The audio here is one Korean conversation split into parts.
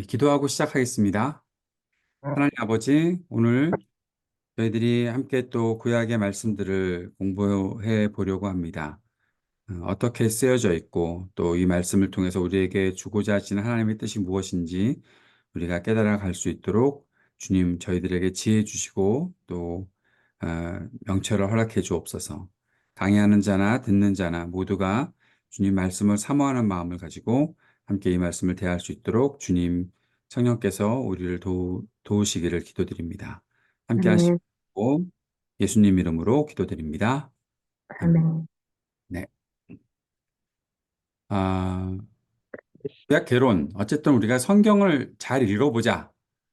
기도하고 시작하겠습니다. 하나님 아버지, 오늘 저희들이 함께 또 구약의 말씀들을 공부해 보려고 합니다. 어떻게 쓰여져 있고 또 이 말씀을 통해서 우리에게 주고자 하시는 하나님의 뜻이 무엇인지 우리가 깨달아 갈 수 있도록 주님 저희들에게 지혜 주시고 또 명철을 허락해 주옵소서. 강의하는 자나 듣는 자나 모두가 주님 말씀을 사모하는 마음을 가지고 함께 이 말씀을 대할 수 있도록 주님 성령께서 우리를 도우시기를 기도드립니다. 함께 아멘, 하시고 예수님 이름으로 기도드립니다. 아멘. 아멘. 네. 아, 구약 개론. 어쨌든 우리가 성경을 잘 읽어보자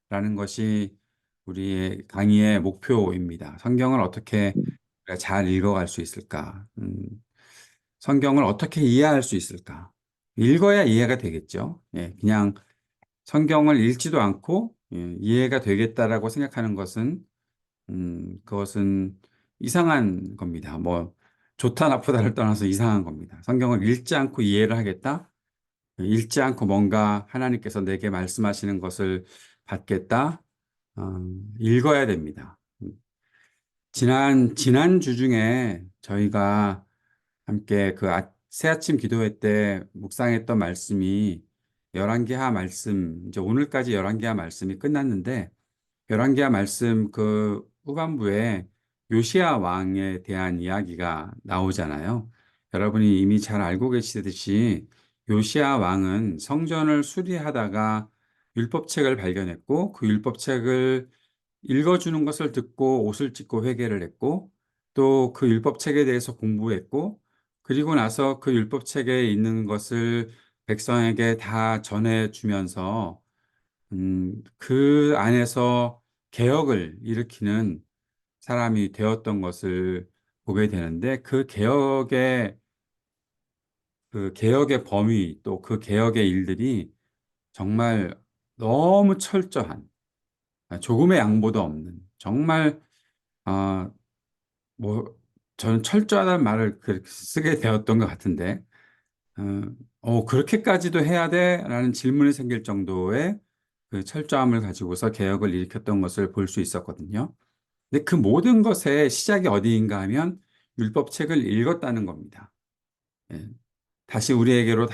라는 것이 우리의 강의의 목표입니다. 성경을 어떻게 우리가 잘 읽어갈 수 있을까? 성경을 어떻게 이해할 수 있을까? 읽어야 이해가 되겠죠. 그냥 성경을 읽지도 않고 이해가 되겠다라고 생각하는 것은 그것은 이상한 겁니다. 뭐 좋다 나쁘다를 떠나서 이상한 겁니다. 성경을 읽지 않고 이해를 하겠다? 읽지 않고 뭔가 하나님께서 내게 말씀하시는 것을 받겠다? 읽어야 됩니다. 지난주 중에 저희가 함께 새아침 기도회 때 묵상했던 말씀이 열왕기하 말씀, 이제 오늘까지 열왕기하 말씀이 끝났는데, 열왕기하 말씀 그 후반부에 요시야 왕에 대한 이야기가 나오잖아요. 여러분이 이미 잘 알고 계시듯이 요시야 왕은 성전을 수리하다가 율법책을 발견했고 그 율법책을 읽어주는 것을 듣고 옷을 찢고 회개를 했고 또 그 율법책에 대해서 공부했고 그리고 나서 그 율법책에 있는 것을 백성에게 다 전해주면서 그 안에서 개혁을 일으키는 사람이 되었던 것을 보게 되는데 그 개혁의 범위 또 그 개혁의 일들이 정말 너무 철저한 조금의 양보도 없는 정말 아, 뭐 저는 철저하다는 말을 그렇게 쓰게 되었던 것 같은데 그렇게까지도 해야 돼? 라는 질문이 생길 정도의 그 철저함을 가지고서 개혁을 일으켰던 것을 볼 수 있었거든요. 근데 그 모든 것의 시작이 어디인가 하면 율법책을 읽었다는 겁니다. 예. 다시 우리에게로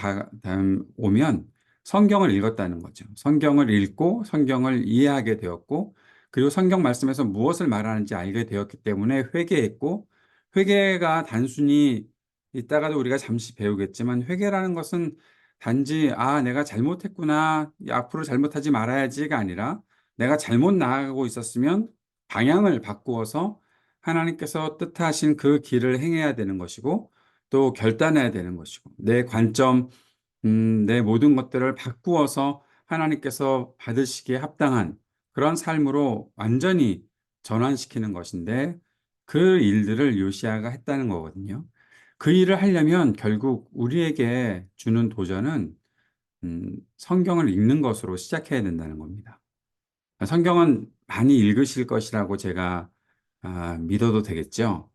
오면 성경을 읽었다는 거죠. 성경을 읽고 성경을 이해하게 되었고, 그리고 성경 말씀에서 무엇을 말하는지 알게 되었기 때문에 회개했고, 회개가 단순히 이따가도 우리가 잠시 배우겠지만, 회개라는 것은 단지, 내가 잘못했구나, 앞으로 잘못하지 말아야지가 아니라, 내가 잘못 나아가고 있었으면 방향을 바꾸어서 하나님께서 뜻하신 그 길을 행해야 되는 것이고, 또 결단해야 되는 것이고, 내 관점, 내 모든 것들을 바꾸어서 하나님께서 받으시기에 합당한 그런 삶으로 완전히 전환시키는 것인데, 그 일들을 요시아가 했다는 거거든요. 그 일을 하려면 결국 우리에게 주는 도전은 성경을 읽는 것으로 시작해야 된다는 겁니다. 성경은 많이 읽으실 것이라고 제가 믿어도 되겠죠.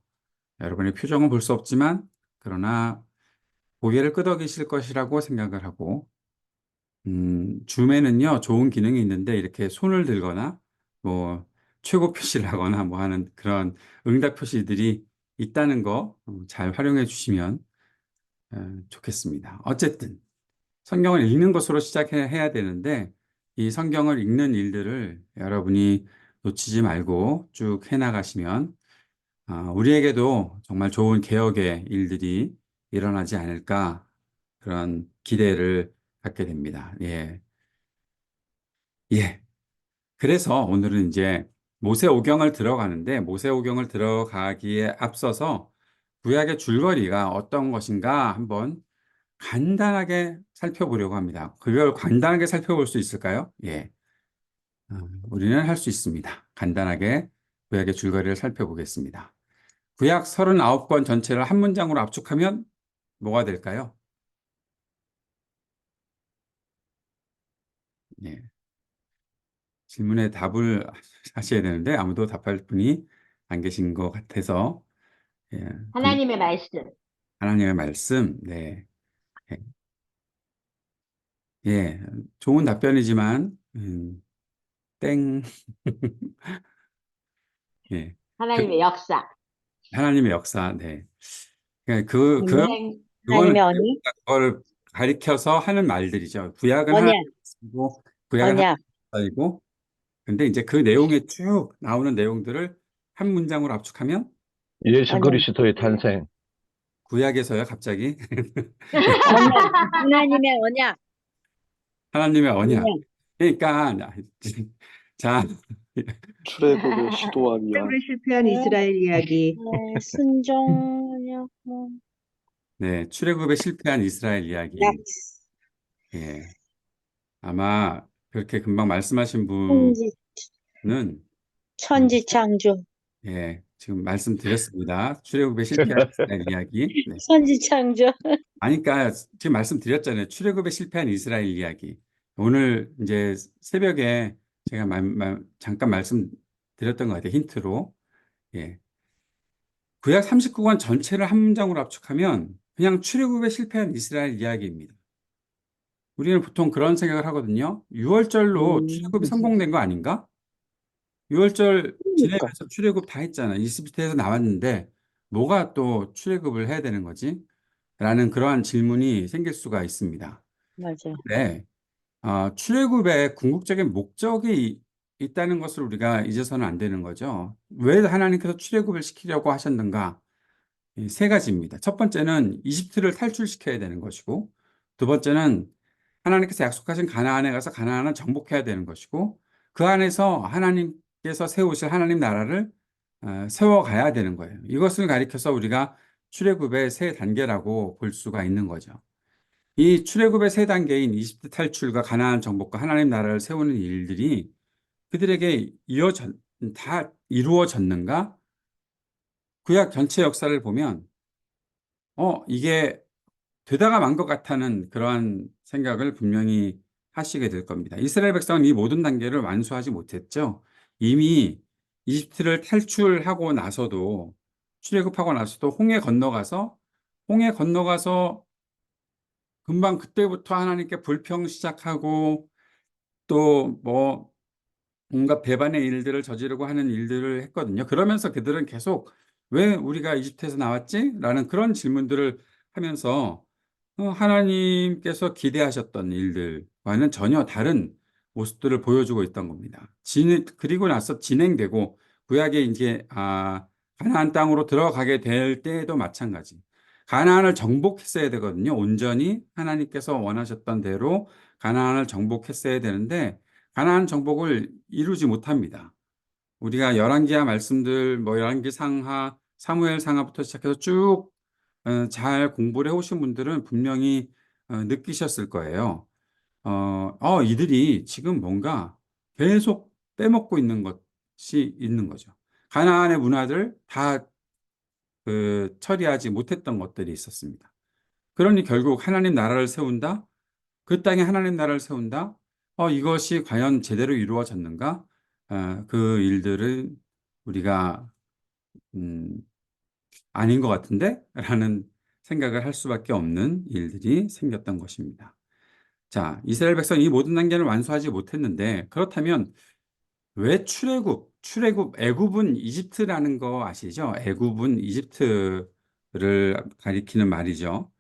여러분의 표정은 볼 수 없지만, 그러나 고개를 끄덕이실 것이라고 생각을 하고, 줌에는요, 좋은 기능이 있는데, 이렇게 손을 들거나, 뭐, 최고 표시를 하거나, 뭐 하는 그런 응답 표시들이 있다는 거 잘 활용해 주시면 좋겠습니다. 어쨌든, 성경을 읽는 것으로 시작해야 되는데, 이 성경을 읽는 일들을 여러분이 놓치지 말고 쭉 해나가시면, 우리에게도 정말 좋은 개혁의 일들이 일어나지 않을까 그런 기대를 갖게 됩니다. 예. 예. 그래서 오늘은 이제 모세오경을 들어가는데 모세오경을 들어가기에 앞서서 구약의 줄거리가 어떤 것인가 한번 간단하게 살펴보려고 합니다. 그걸 간단하게 살펴볼 수 있을까요? 예. 우리는 할 수 있습니다. 간단하게 구약의 줄거리를 살펴보겠습니다. 구약 39권 전체를 한 문장으로 압축하면 뭐가 될까요? 예. 질문에 답을 하셔야 되는데 아무도 답할 분이 안 계신 것 같아서 예, 하나님의 말씀. 하나님의 말씀, 네, 예, 예, 좋은 답변이지만, 땡. 예, 그, 하나님의 역사. 하나님의 역사, 네. 그러니까 언약. 그거는 하나님의 언약? 그걸 가리켜서 하는 말들이죠. 구약은 하나님 언약, 쓰고, 구약은 언약. 하나님이고, 근데 이제 그 내용에 쭉 나오는 내용들을 한 문장으로 압축하면 예수 언약, 그리스도의 탄생. 구약에서요, 갑자기. 언약. 하나님의 언약, 하나님의 언약. 언약. 그러니까, 자, 출애굽의 시도와 미완. 출애굽에 실패한 이스라엘 이야기. 순종, 언약, 뭐, 네, 출애굽에 실패한 이스라엘 약, 이야기. 예, 아마 그렇게 금방 말씀하신 천지, 분은, 음, 천지창조, 예, 지금 말씀드렸습니다. 출애굽에 실패한 이스라엘 이야기. 네. 천지창조. 아니, 그러니까 지금 말씀드렸잖아요. 출애굽에 실패한 이스라엘 이야기. 오늘 이제 새벽에 제가 잠깐 말씀드렸던 것 같아요. 힌트로. 예. 구약 39권 전체를 한 문장으로 압축하면 그냥 출애굽에 실패한 이스라엘 이야기입니다. 우리는 보통 그런 생각을 하거든요. 6월절로 출애굽이 성공된 거 아닌가? 6월절 그러니까. 지내면서 출애굽 다 했잖아. 이집트에서 나왔는데 뭐가 또 출애굽을 해야 되는 거지? 라는 그러한 질문이 생길 수가 있습니다. 맞아요. 네. 출애굽의 궁극적인 목적이 있다는 것을 우리가 잊어서는 안 되는 거죠. 왜 하나님께서 출애굽을 시키려고 하셨는가? 이세 가지입니다. 첫 번째는 이집트를 탈출시켜야 되는 것이고, 두 번째는 하나님께서 약속하신 가나안에 가서 가나안을 정복해야 되는 것이고, 그 안에서 하나님께서 세우실 하나님 나라를 세워가야 되는 거예요. 이것을 가리켜서 우리가 출애굽의 세 단계라고 볼 수가 있는 거죠. 이 출애굽의 세 단계인 이집트 탈출과 가나안 정복과 하나님 나라를 세우는 일들이 그들에게 다 이루어졌는가? 구약 전체 역사를 보면 이게 되다가 만 것 같다는 그러한 생각을 분명히 하시게 될 겁니다. 이스라엘 백성은 이 모든 단계를 완수하지 못했죠. 이미 이집트를 탈출하고 나서도 출애굽하고 나서도 홍해 건너가서 금방 그때부터 하나님께 불평 시작하고 또 뭐 온갖 배반의 일들을 저지르고 하는 일들을 했거든요. 그러면서 그들은 계속 왜 우리가 이집트에서 나왔지? 라는 그런 질문들을 하면서 하나님께서 기대하셨던 일들과는 전혀 다른 모습들을 보여주고 있던 겁니다. 그리고 나서 진행되고 구약에 이제 가나안 땅으로 들어가게 될 때에도 마찬가지. 가나안을 정복했어야 되거든요. 온전히 하나님께서 원하셨던 대로 가나안을 정복했어야 되는데 가나안 정복을 이루지 못합니다. 우리가 열왕기하 말씀들, 뭐 열왕기 상하, 사무엘 상하부터 시작해서 쭉 잘 공부를 해오신 분들은 분명히 느끼셨을 거예요. 이들이 지금 뭔가 계속 빼먹고 있는 것이 있는 거죠. 가나안의 문화들 다 처리하지 못했던 것들이 있었습니다. 그러니 결국 하나님 나라를 세운다? 그 땅에 하나님 나라를 세운다? 이것이 과연 제대로 이루어졌는가? 그 일들은 우리가 음, 아닌 것 같은데? 라는 생각을 할 수밖에 없는 일들이 생겼던 것입니다. 자, 이스라엘 백성이 이 모든 단계를 완수하지 못했는데 그렇다면 왜 애굽은 이집트라는 거 아시죠? 애굽은 이집트를 가리키는 말이죠.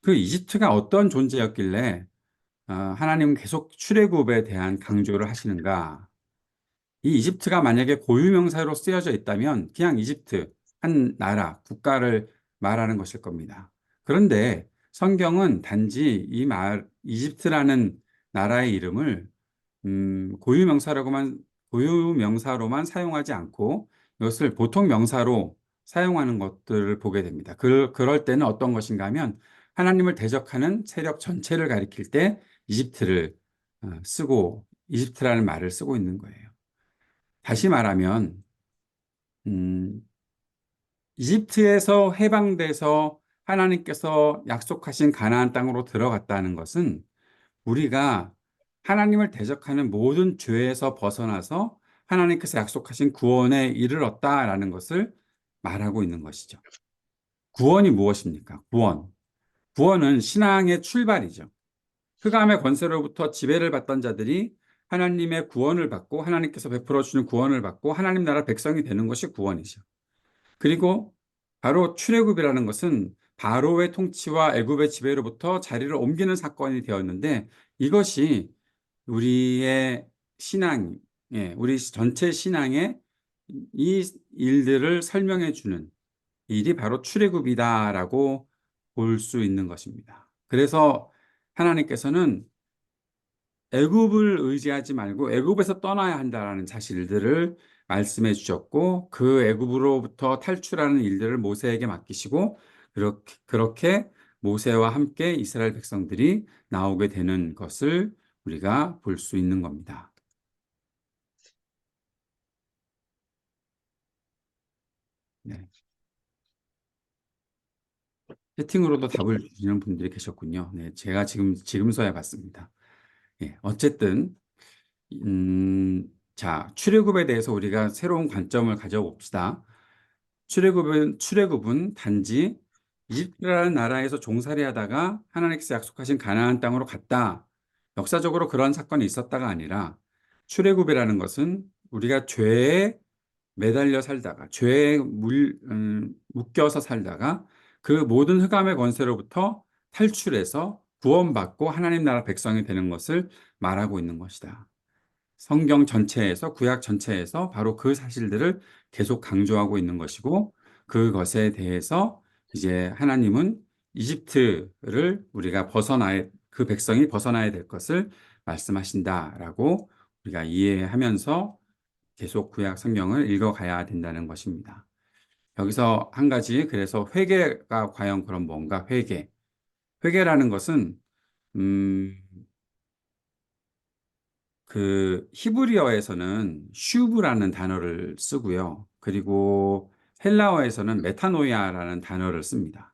그 이집트가 어떤 존재였길래 하나님은 계속 출애굽에 대한 강조를 하시는가? 이 이집트가 만약에 고유명사로 쓰여져 있다면 그냥 이집트, 한 나라, 국가를 말하는 것일 겁니다. 그런데 성경은 단지 이집트라는 나라의 이름을 고유명사로만 사용하지 않고 이것을 보통 명사로 사용하는 것들을 보게 됩니다. 그럴 때는 어떤 것인가 하면 하나님을 대적하는 세력 전체를 가리킬 때 이집트라는 말을 쓰고 있는 거예요. 다시 말하면 음, 이집트에서 해방돼서 하나님께서 약속하신 가나안 땅으로 들어갔다는 것은 우리가 하나님을 대적하는 모든 죄에서 벗어나서 하나님께서 약속하신 구원에 이르렀다라는 것을 말하고 있는 것이죠. 구원이 무엇입니까? 구원은 신앙의 출발이죠. 흑암의 권세로부터 지배를 받던 자들이 하나님의 구원을 받고 하나님께서 베풀어 주는 구원을 받고 하나님 나라 백성이 되는 것이 구원이죠. 그리고 바로 출애굽이라는 것은 바로의 통치와 애굽의 지배로부터 자리를 옮기는 사건이 되었는데 이것이 우리의 신앙, 우리 전체 신앙의 이 일들을 설명해 주는 일이 바로 출애굽이다라고 볼 수 있는 것입니다. 그래서 하나님께서는 애굽을 의지하지 말고 애굽에서 떠나야 한다라는 사실들을 말씀해 주셨고 그 애굽으로부터 탈출하는 일들을 모세에게 맡기시고 그렇게 모세와 함께 이스라엘 백성들이 나오게 되는 것을 우리가 볼 수 있는 겁니다. 네. 채팅으로도 답을 주시는 분들이 계셨군요. 네, 제가 지금서야 봤습니다. 예, 어쨌든 자, 출애굽에 대해서 우리가 새로운 관점을 가져봅시다. 출애굽은 단지 이집트라는 나라에서 종살이 하다가 하나님께서 약속하신 가나안 땅으로 갔다. 역사적으로 그런 사건이 있었다가 아니라 출애굽이라는 것은 우리가 죄에 매달려 살다가 죄에 묶여서 살다가 그 모든 흑암의 권세로부터 탈출해서 구원받고 하나님 나라 백성이 되는 것을 말하고 있는 것이다. 성경 전체에서 구약 전체에서 바로 그 사실들을 계속 강조하고 있는 것이고 그것에 대해서 이제 하나님은 이집트를 우리가 그 백성이 벗어나야 될 것을 말씀하신다라고 우리가 이해하면서 계속 구약 성경을 읽어가야 된다는 것입니다. 여기서 한 가지 그래서 회개가 과연 그럼 뭔가 회개라는 것은 그 히브리어에서는 슈브라는 단어를 쓰고요. 그리고 헬라어에서는 메타노이아라는 단어를 씁니다.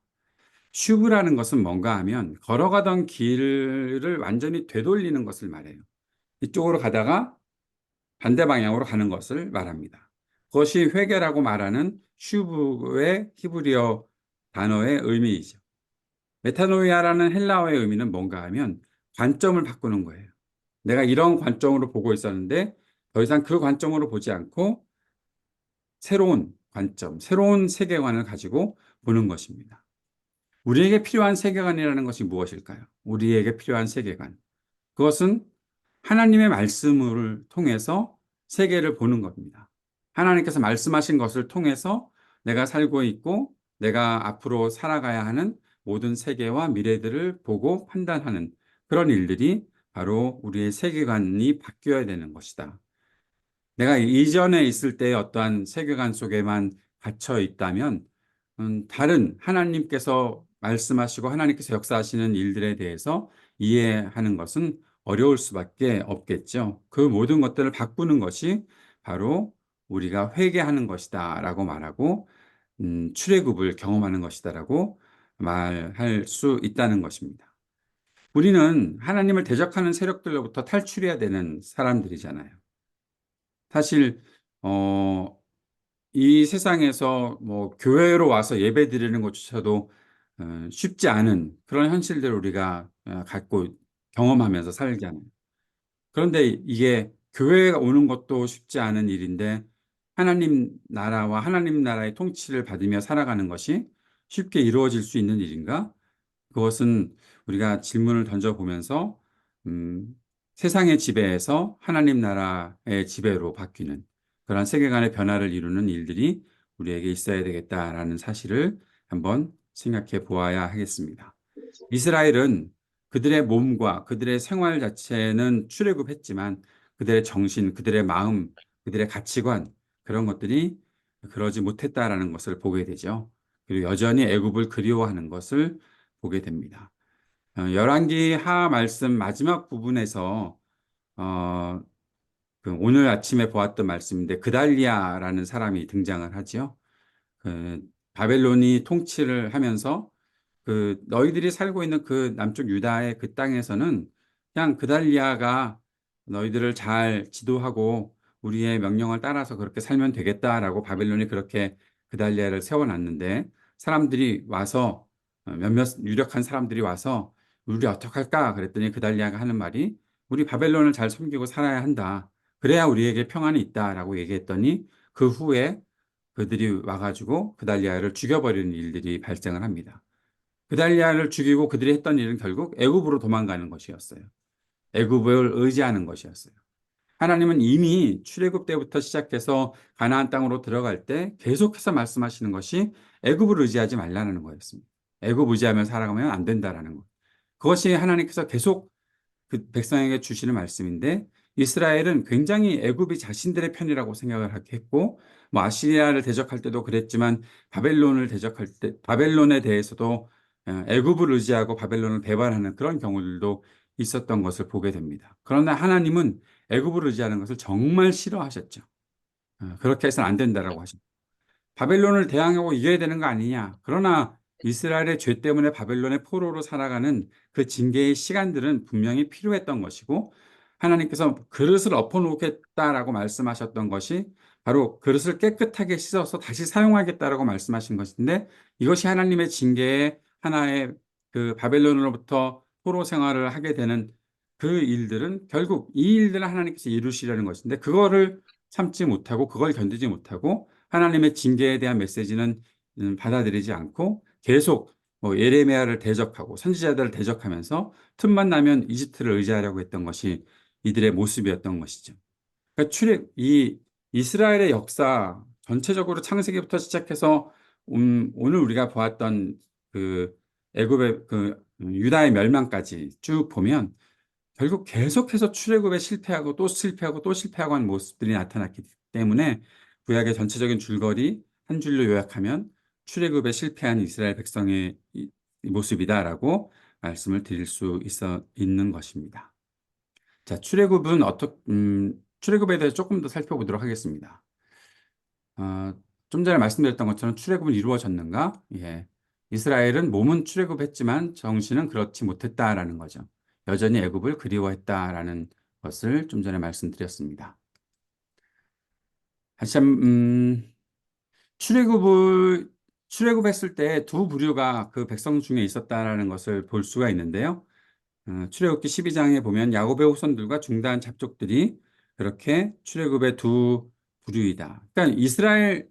슈브라는 것은 뭔가 하면 걸어가던 길을 완전히 되돌리는 것을 말해요. 이쪽으로 가다가 반대 방향으로 가는 것을 말합니다. 그것이 회개라고 말하는 슈브의 히브리어 단어의 의미이죠. 메타노이아라는 헬라어의 의미는 뭔가 하면 관점을 바꾸는 거예요. 내가 이런 관점으로 보고 있었는데 더 이상 그 관점으로 보지 않고 새로운 관점, 새로운 세계관을 가지고 보는 것입니다. 우리에게 필요한 세계관이라는 것이 무엇일까요? 우리에게 필요한 세계관. 그것은 하나님의 말씀을 통해서 세계를 보는 겁니다. 하나님께서 말씀하신 것을 통해서 내가 살고 있고 내가 앞으로 살아가야 하는 모든 세계와 미래들을 보고 판단하는 그런 일들이 바로 우리의 세계관이 바뀌어야 되는 것이다. 내가 이전에 있을 때의 어떠한 세계관 속에만 갇혀 있다면 다른 하나님께서 말씀하시고 하나님께서 역사하시는 일들에 대해서 이해하는 것은 어려울 수밖에 없겠죠. 그 모든 것들을 바꾸는 것이 바로 우리가 회개하는 것이다라고 말하고 출애굽을 경험하는 것이다라고 말할 수 있다는 것입니다. 우리는 하나님을 대적하는 세력들로부터 탈출해야 되는 사람들이잖아요. 사실 이 세상에서 뭐 교회로 와서 예배 드리는 것조차도 쉽지 않은 그런 현실들을 우리가 갖고 경험하면서 살잖아요. 그런데 이게 교회가 오는 것도 쉽지 않은 일인데 하나님 나라와 하나님 나라의 통치를 받으며 살아가는 것이 쉽게 이루어질 수 있는 일인가? 그것은 우리가 질문을 던져보면서 음, 세상의 지배에서 하나님 나라의 지배로 바뀌는 그런 세계관의 변화를 이루는 일들이 우리에게 있어야 되겠다라는 사실을 한번 생각해 보아야 하겠습니다. 이스라엘은 그들의 몸과 그들의 생활 자체는 출애굽했지만 그들의 정신, 그들의 마음, 그들의 가치관 그런 것들이 그러지 못했다라는 것을 보게 되죠. 그리고 여전히 애굽을 그리워하는 것을 보게 됩니다. 열왕기 하 말씀 마지막 부분에서 어, 그 오늘 아침에 보았던 말씀인데 그달리아라는 사람이 등장을 하지요. 그 바벨론이 통치를 하면서 그 너희들이 살고 있는 그 남쪽 유다의 그 땅에서는 그냥 그달리아가 너희들을 잘 지도하고 우리의 명령을 따라서 그렇게 살면 되겠다라고 바벨론이 그렇게 그달리아를 세워놨는데 사람들이 와서 몇몇 유력한 사람들이 와서 우리 어떡할까? 그랬더니 그달리아가 하는 말이 우리 바벨론을 잘 섬기고 살아야 한다. 그래야 우리에게 평안이 있다라고 얘기했더니 그 후에 그들이 와가지고 그달리아를 죽여버리는 일들이 발생을 합니다. 그달리아를 죽이고 그들이 했던 일은 결국 애굽으로 도망가는 것이었어요. 애굽을 의지하는 것이었어요. 하나님은 이미 출애굽 때부터 시작해서 가나안 땅으로 들어갈 때 계속해서 말씀하시는 것이 애굽을 의지하지 말라는 거였습니다. 애굽 의지하며 살아가면 안 된다라는 것. 그것이 하나님께서 계속 그 백성에게 주시는 말씀인데 이스라엘은 굉장히 애굽이 자신들의 편이라고 생각을 했고 뭐 아시리아를 대적할 때도 그랬지만 바벨론을 대적할 때 바벨론에 대해서도 애굽을 의지하고 바벨론을 배반하는 그런 경우들도 있었던 것을 보게 됩니다. 그러나 하나님은 애굽을 의지하는 것을 정말 싫어하셨죠. 그렇게 해서는 안 된다라고 하십니다. 바벨론을 대항하고 이겨야 되는 거 아니냐. 그러나 이스라엘의 죄 때문에 바벨론의 포로로 살아가는 그 징계의 시간들은 분명히 필요했던 것이고 하나님께서 그릇을 엎어놓겠다라고 말씀하셨던 것이 바로 그릇을 깨끗하게 씻어서 다시 사용하겠다라고 말씀하신 것인데 이것이 하나님의 징계의 하나의 그 바벨론으로부터 포로 생활을 하게 되는 그 일들은 결국 이 일들을 하나님께서 이루시려는 것인데 그거를 참지 못하고 그걸 견디지 못하고 하나님의 징계에 대한 메시지는 받아들이지 않고 계속 뭐 예레미야를 대적하고 선지자들을 대적하면서 틈만 나면 이집트를 의지하려고 했던 것이 이들의 모습이었던 것이죠. 그러니까 이 이스라엘의 역사 전체적으로 창세기부터 시작해서 오늘 우리가 보았던 그 애굽의 그 유다의 멸망까지 쭉 보면 결국 계속해서 출애굽에 실패하고 또 실패하고 또 실패하고 하는 모습들이 나타났기 때문에 구약의 전체적인 줄거리 한 줄로 요약하면 출애굽에 실패한 이스라엘 백성의 이 모습이다라고 말씀을 드릴 수 있는 것입니다. 자, 출애굽에 대해서 조금 더 살펴보도록 하겠습니다. 좀 전에 말씀드렸던 것처럼 출애굽은 이루어졌는가? 예. 이스라엘은 몸은 출애굽했지만 정신은 그렇지 못했다라는 거죠. 여전히 애굽을 그리워했다라는 것을 좀 전에 말씀드렸습니다. 다시 출애굽했을 때 두 부류가 그 백성 중에 있었다라는 것을 볼 수가 있는데요. 출애굽기 12장에 보면 야곱의 후손들과 중다한 잡족들이 그렇게 출애굽의 두 부류이다. 그러니까 이스라엘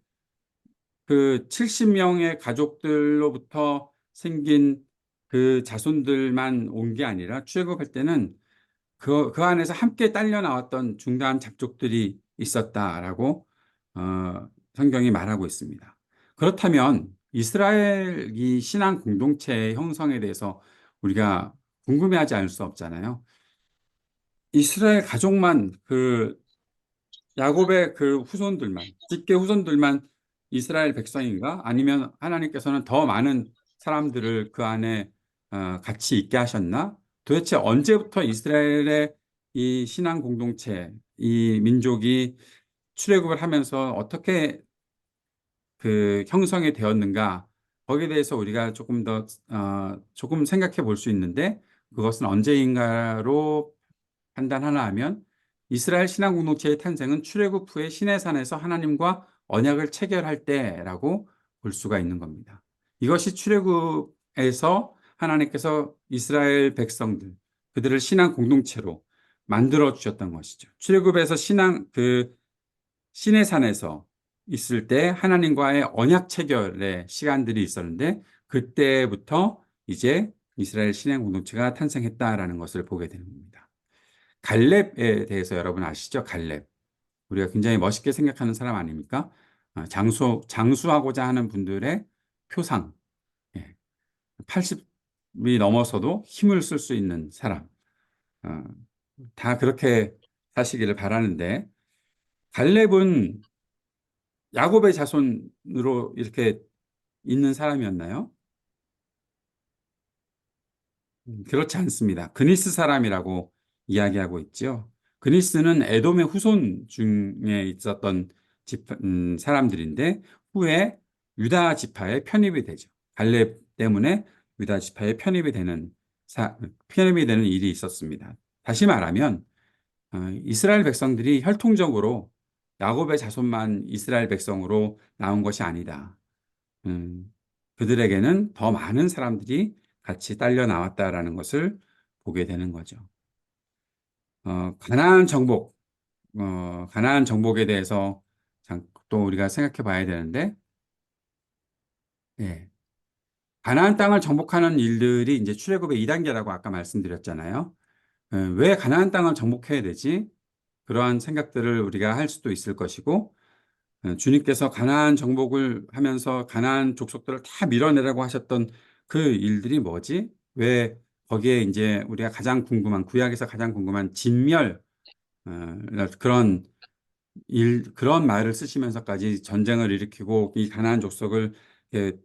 그 70명의 가족들로부터 생긴 그 자손들만 온 게 아니라 출애굽할 때는 그 안에서 함께 딸려 나왔던 중다한 잡족들이 있었다라고 성경이 말하고 있습니다. 그렇다면 이스라엘 이 신앙 공동체의 형성에 대해서 우리가 궁금해하지 않을 수 없잖아요. 이스라엘 가족만 그 야곱의 그 후손들만, 직계 후손들만 이스라엘 백성인가? 아니면 하나님께서는 더 많은 사람들을 그 안에 같이 있게 하셨나? 도대체 언제부터 이스라엘의 이 신앙 공동체, 이 민족이 출애굽을 하면서 어떻게 그 형성이 되었는가? 거기에 대해서 우리가 조금 생각해 볼 수 있는데 그것은 언제인가로 판단하나 하면 이스라엘 신앙 공동체의 탄생은 출애굽 후에 시내산에서 하나님과 언약을 체결할 때라고 볼 수가 있는 겁니다. 이것이 출애굽에서 하나님께서 이스라엘 백성들 그들을 신앙 공동체로 만들어 주셨던 것이죠. 출애굽에서 시내산에서 있을 때 하나님과의 언약 체결의 시간들이 있었는데 그때부터 이제 이스라엘 신앙 공동체가 탄생했다라는 것을 보게 되는 겁니다. 갈렙에 대해서 여러분 아시죠? 갈렙. 우리가 굉장히 멋있게 생각하는 사람 아닙니까? 장수하고자 하는 분들의 표상. 예. 80이 넘어서도 힘을 쓸 수 있는 사람. 어, 다 그렇게 사시기를 바라는데 갈렙은 야곱의 자손으로 이렇게 있는 사람이었나요? 그렇지 않습니다. 그니스 사람이라고 이야기하고 있죠. 그니스는 에돔의 후손 중에 있었던 사람들인데 후에 유다 지파에 편입이 되죠. 갈렙 때문에 유다 지파에 편입이 되는 일이 있었습니다. 다시 말하면 이스라엘 백성들이 혈통적으로 야곱의 자손만 이스라엘 백성으로 나온 것이 아니다. 그들에게는 더 많은 사람들이 같이 딸려 나왔다라는 것을 보게 되는 거죠. 가나안 정복, 가나안 정복에 대해서 또 우리가 생각해 봐야 되는데, 예. 가나안 땅을 정복하는 일들이 이제 출애굽의 2단계라고 아까 말씀드렸잖아요. 왜 가나안 땅을 정복해야 되지? 그러한 생각들을 우리가 할 수도 있을 것이고, 주님께서 가나안 정복을 하면서 가나안 족속들을 다 밀어내라고 하셨던 그 일들이 뭐지? 왜 거기에 이제 우리가 가장 궁금한, 구약에서 가장 궁금한 진멸, 그런 그런 말을 쓰시면서까지 전쟁을 일으키고 이 가나안 족속을 이렇게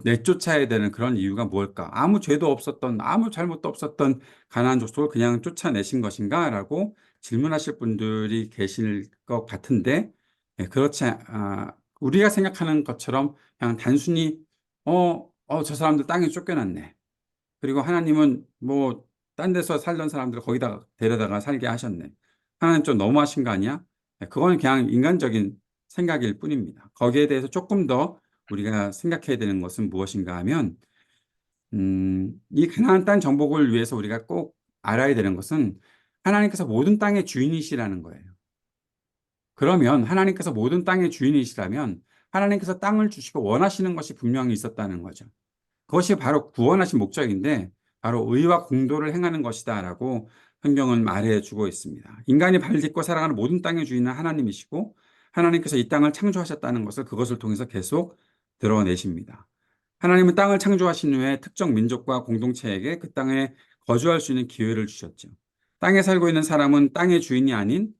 내쫓아야 되는 그런 이유가 뭘까? 아무 죄도 없었던, 아무 잘못도 없었던 가나안 족속을 그냥 쫓아내신 것인가? 라고 질문하실 분들이 계실 것 같은데, 그렇지, 우리가 생각하는 것처럼 그냥 단순히, 저 사람들 땅에 쫓겨났네. 그리고 하나님은 뭐, 딴 데서 살던 사람들 거기다 데려다가 살게 하셨네. 하나님 좀 너무하신 거 아니야? 그거는 그냥 인간적인 생각일 뿐입니다. 거기에 대해서 조금 더 우리가 생각해야 되는 것은 무엇인가 하면, 이 가나안 땅 정복을 위해서 우리가 꼭 알아야 되는 것은 하나님께서 모든 땅의 주인이시라는 거예요. 그러면 하나님께서 모든 땅의 주인이시라면 하나님께서 땅을 주시고 원하시는 것이 분명히 있었다는 거죠. 그것이 바로 구원하신 목적인데 바로 의와 공도를 행하는 것이다라고 성경은 말해주고 있습니다. 인간이 발 딛고 살아가는 모든 땅의 주인은 하나님이시고 하나님께서 이 땅을 창조하셨다는 것을 그것을 통해서 계속 드러내십니다. 하나님은 땅을 창조하신 후에 특정 민족과 공동체에게 그 땅에 거주할 수 있는 기회를 주셨죠. 땅에 살고 있는 사람은 땅의 주인이 아닌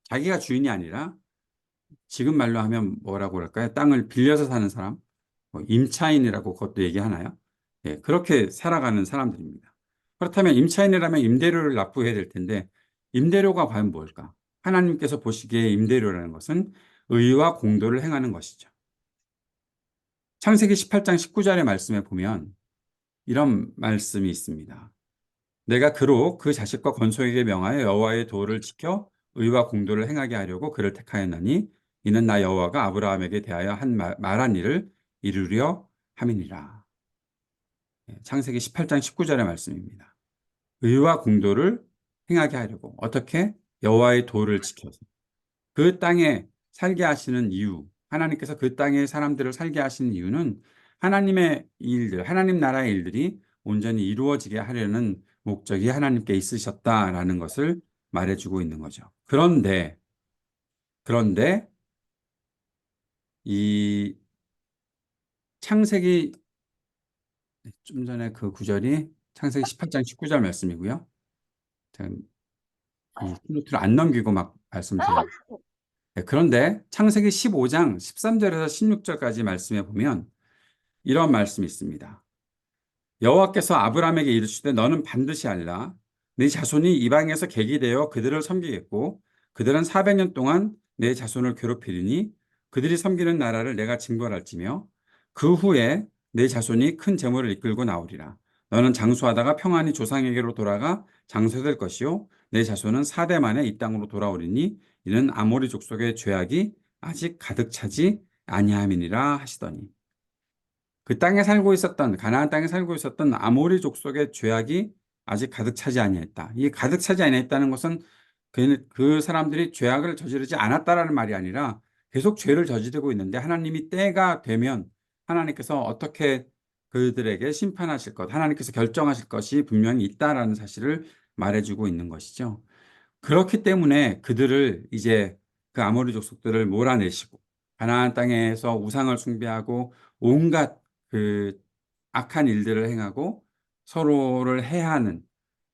자기가 주인이 아니라 지금 말로 하면 뭐라고 그럴까요? 땅을 빌려서 사는 사람, 임차인이라고 그것도 얘기하나요? 예, 그렇게 살아가는 사람들입니다. 그렇다면 임차인이라면 임대료를 납부해야 될 텐데 임대료가 과연 뭘까? 하나님께서 보시기에 임대료라는 것은 의와 공도를 행하는 것이죠. 창세기 18장 19절의 말씀에 보면 이런 말씀이 있습니다. 내가 그로 그 자식과 건소에게 명하여 여호와의 도를 지켜 의와 공도를 행하게 하려고 그를 택하였나니 이는 나 여호와가 아브라함에게 대하여 말한 일을 이루려 함이니라. 창세기 18장 19절의 말씀입니다. 의와 공도를 행하게 하려고 어떻게 여호와의 도를 지켜서 그 땅에 살게 하시는 이유, 하나님께서 그 땅에 사람들을 살게 하시는 이유는 하나님의 일들, 하나님 나라의 일들이 온전히 이루어지게 하려는 목적이 하나님께 있으셨다라는 것을 말해주고 있는 거죠. 그런데 이 창세기 좀 전에 그 구절이 창세기 18장 19절 말씀이고요. 제가 이 노트를 안 넘기고 막 말씀드려요. 그런데 창세기 15장 13절에서 16절까지 말씀해 보면 이런 말씀이 있습니다. 여호와께서 아브라함에게 이르시되 너는 반드시 알라. 네 자손이 이방에서 객이 되어 그들을 섬기겠고 그들은 400년 동안 내 자손을 괴롭히리니 그들이 섬기는 나라를 내가 징벌할지며 그 후에 내 자손이 큰 재물을 이끌고 나오리라. 너는 장수하다가 평안히 조상에게로 돌아가 장수될 것이요 내 자손은 4대 만에 이 땅으로 돌아오리니 이는 아모리 족속의 죄악이 아직 가득 차지 아니함이니라 하시더니 그 땅에 살고 있었던 가나안 땅에 살고 있었던 아모리 족속의 죄악이 아직 가득 차지 아니했다. 이 가득 차지 아니했다는 것은 그 사람들이 죄악을 저지르지 않았다라는 말이 아니라 계속 죄를 저지르고 있는데 하나님이 때가 되면 하나님께서 어떻게 그들에게 심판하실 것, 하나님께서 결정하실 것이 분명히 있다라는 사실을 말해주고 있는 것이죠. 그렇기 때문에 그들을 이제 그 아모리 족속들을 몰아내시고 가나안 땅에서 우상을 숭배하고 온갖 그 악한 일들을 행하고 서로를 해하는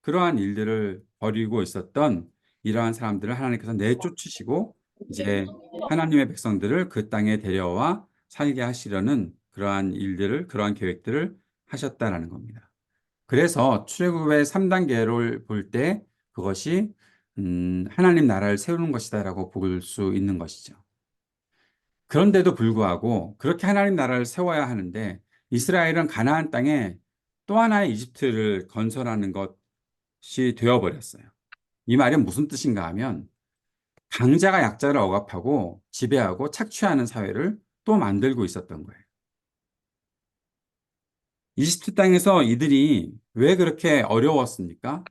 그러한 일들을 벌이고 있었던 이러한 사람들을 하나님께서 내쫓으시고 이제 하나님의 백성들을 그 땅에 데려와 살게 하시려는 그러한 일들을 그러한 계획들을 하셨다라는 겁니다. 그래서 출애굽의 3단계를 볼 때 그것이 하나님 나라를 세우는 것이다라고 볼 수 있는 것이죠. 그런데도 불구하고 그렇게 하나님 나라를 세워야 하는데 이스라엘은 가나안 땅에 또 하나의 이집트를 건설하는 것이 되어버렸어요. 이 말이 무슨 뜻인가 하면 강자가 약자를 억압하고 지배하고 착취하는 사회를 또 만들고 있었던 거예요. 이집트 땅에서 이들이 왜 그렇게 어려웠습니까?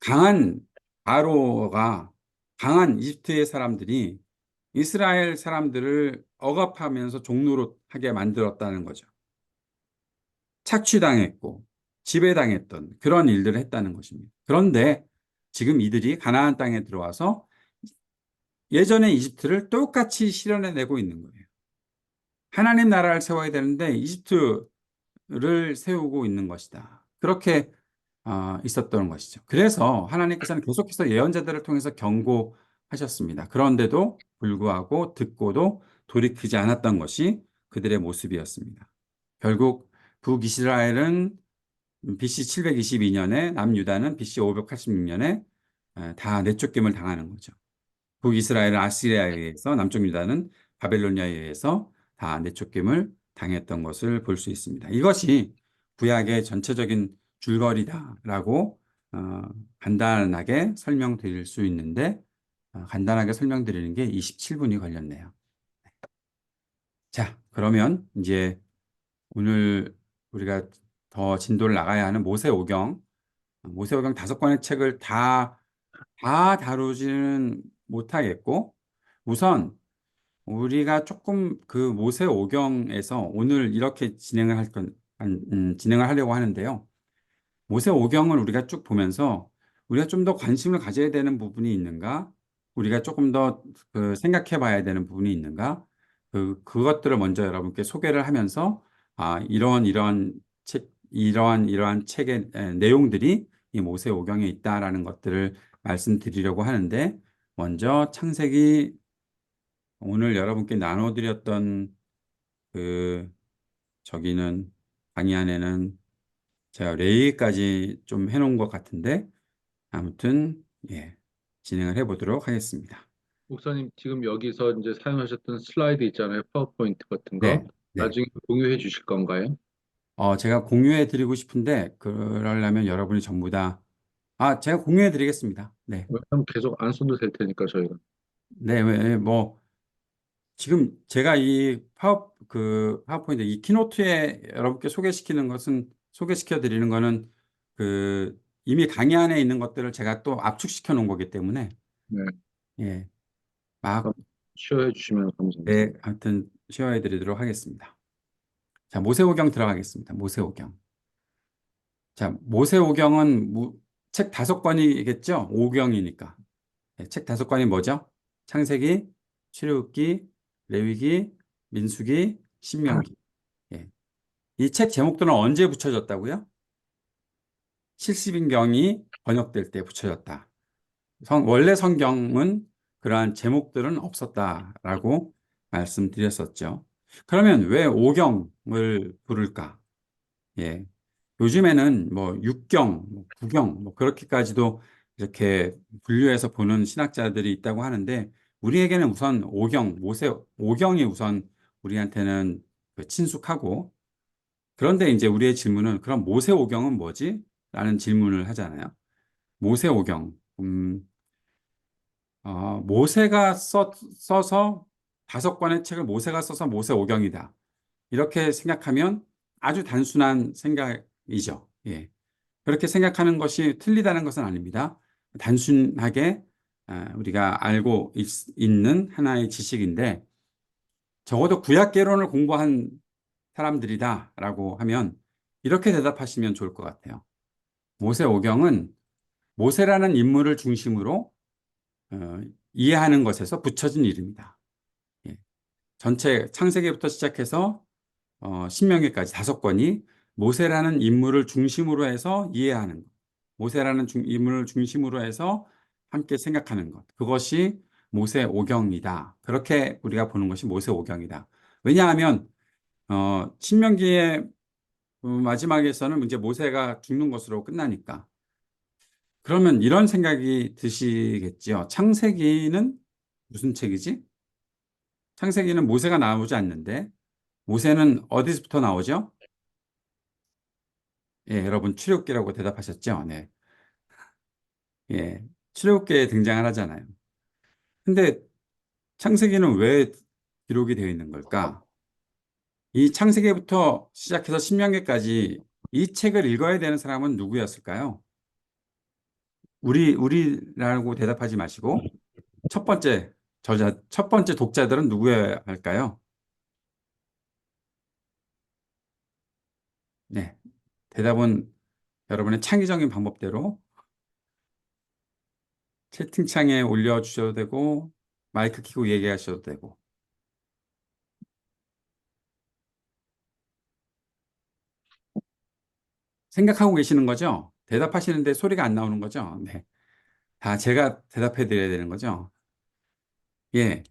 강한 바로가, 강한 이집트의 사람들이 이스라엘 사람들을 억압하면서 종노릇 하게 만들었다는 거죠. 착취당했고 지배당했던 그런 일들을 했다는 것입니다. 그런데 지금 이들이 가나안 땅에 들어와서 예전의 이집트를 똑같이 실현해내고 있는 거예요. 하나님 나라를 세워야 되는데 이집트를 세우고 있는 것이다. 그렇게 있었던 것이죠. 그래서 하나님께서는 계속해서 예언자들을 통해서 경고하셨습니다. 그런데도 불구하고 듣고도 돌이키지 않았던 것이 그들의 모습이었습니다. 결국 북이스라엘은 BC 722년에, 남유다는 BC 586년에 다 내쫓김을 당하는 거죠. 북이스라엘은 아시리아에 의해서, 남쪽 유다는 바벨로니아에 의해서 다 내쫓김을 당했던 것을 볼 수 있습니다. 이것이 구약의 전체적인 줄거리다라고 어, 간단하게 설명드릴 수 있는데, 간단하게 설명드리는 게 27분이 걸렸네요. 자, 그러면 이제 오늘 우리가 더 진도를 나가야 하는 모세오경, 모세오경 5권의 책을 다 다루지는 못하겠고, 우선 우리가 조금 그 모세오경에서 오늘 이렇게 진행을 하려고 하는데요. 모세오경을 우리가 쭉 보면서 우리가 좀 더 관심을 가져야 되는 부분이 있는가? 우리가 조금 더 생각해 봐야 되는 부분이 있는가? 그것들을 먼저 여러분께 소개를 하면서 이러한 이러한 책의 내용들이 이 모세오경에 있다라는 것들을 말씀드리려고 하는데, 먼저 창세기, 오늘 여러분께 나눠드렸던 그 저기는 강의 안에는 제가 레위기까지 좀 해놓은 것 같은데, 아무튼 예, 진행을 해보도록 하겠습니다. 목사님, 지금 여기서 이제 사용하셨던 슬라이드 있잖아요. 파워포인트 같은 거. 네, 네. 나중에 공유해 주실 건가요? 제가 공유해 드리고 싶은데 그러려면 여러분이 전부 다 제가 공유해 드리겠습니다. 네, 왜냐면 계속 안 써도 될 테니까 저희가. 네, 뭐 지금 제가 이 파워포인트, 이 키노트에 여러분께 소개시켜 드리는 것은 이미 강의 안에 있는 것들을 제가 또 압축시켜 놓은 거기 때문에, 네. 예, 막, 그럼 쉬어해 주시면 감사합니다. 네, 아무튼 시어해 드리도록 하겠습니다. 자, 모세오경 들어가겠습니다. 모세오경. 자, 모세오경은 책 5권이겠죠? 오경이니까. 네, 책 5권이 뭐죠? 창세기, 출애굽기, 레위기, 민수기, 신명기. 예. 이 책 제목들은 언제 붙여졌다고요? 70인경이 번역될 때 붙여졌다. 원래 성경은 그러한 제목들은 없었다라고 말씀드렸었죠. 그러면 왜 오경을 부를까? 예. 요즘에는 뭐 6경, 9경, 뭐 그렇게까지도 이렇게 분류해서 보는 신학자들이 있다고 하는데, 우리에게는 우선 오경이 우선 우리한테는 친숙하고, 그런데 이제 우리의 질문은 그럼 모세오경은 뭐지? 라는 질문을 하잖아요. 모세오경. 모세가 써서 5권의 책을 모세가 써서 모세오경이다. 이렇게 생각하면 아주 단순한 생각이죠. 예. 그렇게 생각하는 것이 틀리다는 것은 아닙니다. 단순하게 우리가 알고 있는 하나의 지식인데, 적어도 구약개론을 공부한 사람들이다라고 하면 이렇게 대답하시면 좋을 것 같아요. 모세오경은 모세라는 인물을 중심으로 어, 이해하는 것에서 붙여진 이름이다. 예. 전체 창세기부터 시작해서 신명기까지 5권이 모세라는 인물을 중심으로 해서 이해하는 것, 모세라는 인물을 중심으로 해서 함께 생각하는 것, 그것이 모세오경이다. 그렇게 우리가 보는 것이 모세오경이다. 왜냐하면 신명기의 마지막에서는 이제 모세가 죽는 것으로 끝나니까. 그러면 이런 생각이 드시겠지요. 창세기는 무슨 책이지? 창세기는 모세가 나오지 않는데, 모세는 어디서부터 나오죠? 예, 여러분 출애굽기라고 대답하셨죠? 네. 예. 출애굽기에 등장을 하잖아요. 근데 창세기는 왜 기록이 되어 있는 걸까? 이 창세기부터 시작해서 신명기까지 이 책을 읽어야 되는 사람은 누구였을까요? 우리라고 대답하지 마시고 첫 번째 독자들은 누구여야 할까요? 네. 대답은 여러분의 창의적인 방법대로 채팅창에 올려주셔도 되고, 마이크 켜고 얘기하셔도 되고. 생각하고 계시는 거죠? 대답하시는데 소리가 안 나오는 거죠? 네. 다 제가 대답해 드려야 되는 거죠? 예.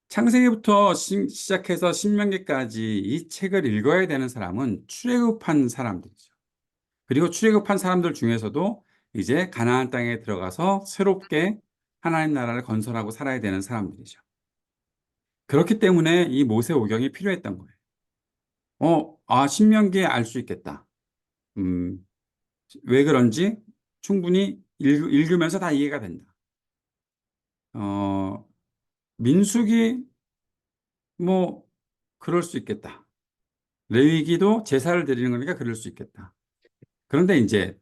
창세기부터 시작해서 신명기까지 이 책을 읽어야 되는 사람은 출애굽한 사람들이죠. 그리고 출애굽한 사람들 중에서도 이제 가나안 땅에 들어가서 새롭게 하나님 나라를 건설하고 살아야 되는 사람들이죠. 그렇기 때문에 이 모세오경이 필요했던 거예요. 신명기에 알 수 있겠다. 음, 왜 그런지 충분히 읽으면서 다 이해가 된다. 어, 민수기 뭐 그럴 수 있겠다. 레위기도 제사를 드리는 거니까 그럴 수 있겠다. 그런데 이제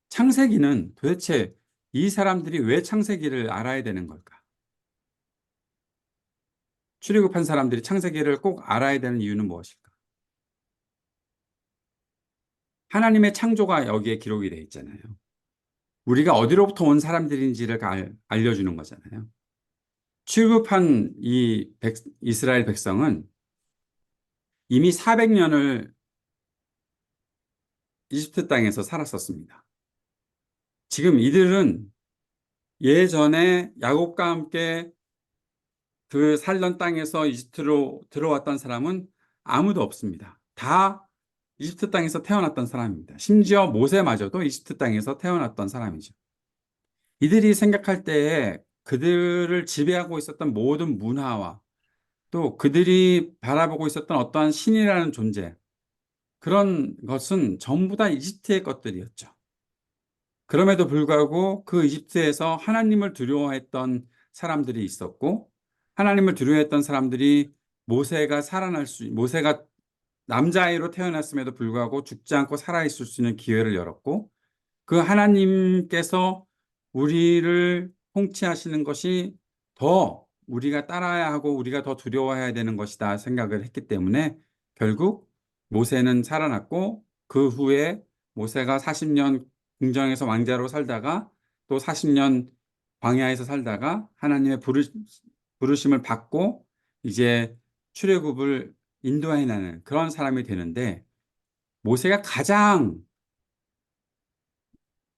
창세기는 도대체 이 사람들이 왜 창세기를 알아야 되는 걸까? 출애굽한 사람들이 창세기를 꼭 알아야 되는 이유는 무엇일까? 하나님의 창조가 여기에 기록이 되어 있잖아요. 우리가 어디로부터 온 사람들인지를 알려주는 거잖아요. 출애굽한 이스라엘 백성은 이미 400년을 이집트 땅에서 살았었습니다. 지금 이들은 예전에 야곱과 함께 그 살던 땅에서 이집트로 들어왔던 사람은 아무도 없습니다. 다 이집트 땅에서 태어났던 사람입니다. 심지어 모세마저도 이집트 땅에서 태어났던 사람이죠. 이들이 생각할 때에 그들을 지배하고 있었던 모든 문화와 또 그들이 바라보고 있었던 어떠한 신이라는 존재, 그런 것은 전부 다 이집트의 것들이었죠. 그럼에도 불구하고 그 이집트에서 하나님을 두려워했던 사람들이 있었고, 하나님을 두려워했던 사람들이 모세가 남자아이로 태어났음에도 불구하고 죽지 않고 살아있을 수 있는 기회를 열었고, 그 하나님께서 우리를 통치하시는 것이 더 우리가 따라야 하고 우리가 더 두려워해야 되는 것이다 생각을 했기 때문에 결국 모세는 살아났고, 그 후에 모세가 40년 궁정에서 왕자로 살다가 또 40년 광야에서 살다가 하나님의 부르심을 받고 이제 출애굽을 인도해 나는 그런 사람이 되는데,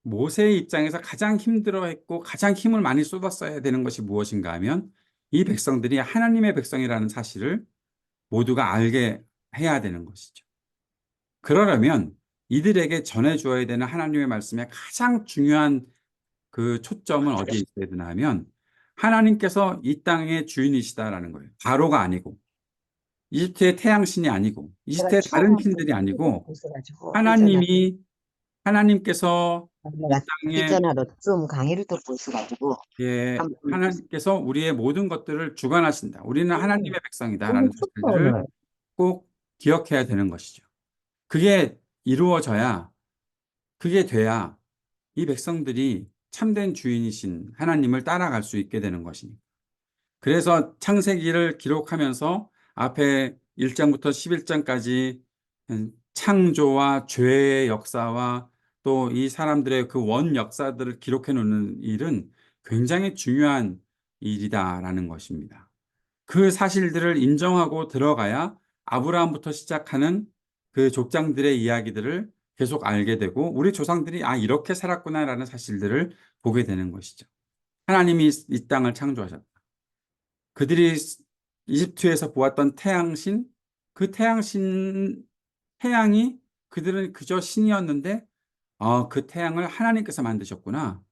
모세의 입장에서 가장 힘들어했고 가장 힘을 많이 쏟았어야 되는 것이 무엇인가 하면 이 백성들이 하나님의 백성이라는 사실을 모두가 알게 해야 되는 것이죠. 그러려면 이들에게 전해주어야 되는 하나님의 말씀의 가장 중요한 그 초점은 어디에 있어야 되나 하면 하나님께서 이 땅의 주인이시다라는 거예요. 바로가 아니고 이집트의 태양신이 아니고 이집트의 다른 신들이 아니고 하나님께서 이 내가 땅에 있잖아도 좀 강의를 듣고 있어가지고 하나님께서 우리의 모든 것들을 주관하신다. 우리는 하나님의 백성이다라는 너무 사실들을 춥다. 꼭 기억해야 되는 것이죠. 그게 이루어져야, 그게 돼야 이 백성들이 참된 주인이신 하나님을 따라갈 수 있게 되는 것이니까. 그래서 창세기를 기록하면서 앞에 1장부터 11장까지 창조와 죄의 역사와 또 이 사람들의 그 원 역사들을 기록해 놓는 일은 굉장히 중요한 일이다라는 것입니다. 그 사실들을 인정하고 들어가야 아브라함부터 시작하는 그 족장들의 이야기들을 계속 알게 되고 우리 조상들이 이렇게 살았구나라는 사실들을 보게 되는 것이죠. 하나님이 이 땅을 창조하셨다. 그들이 이집트에서 보았던 태양신, 그 태양이 그들은 그저 신이었는데 그 태양을 하나님께서 만드셨구나.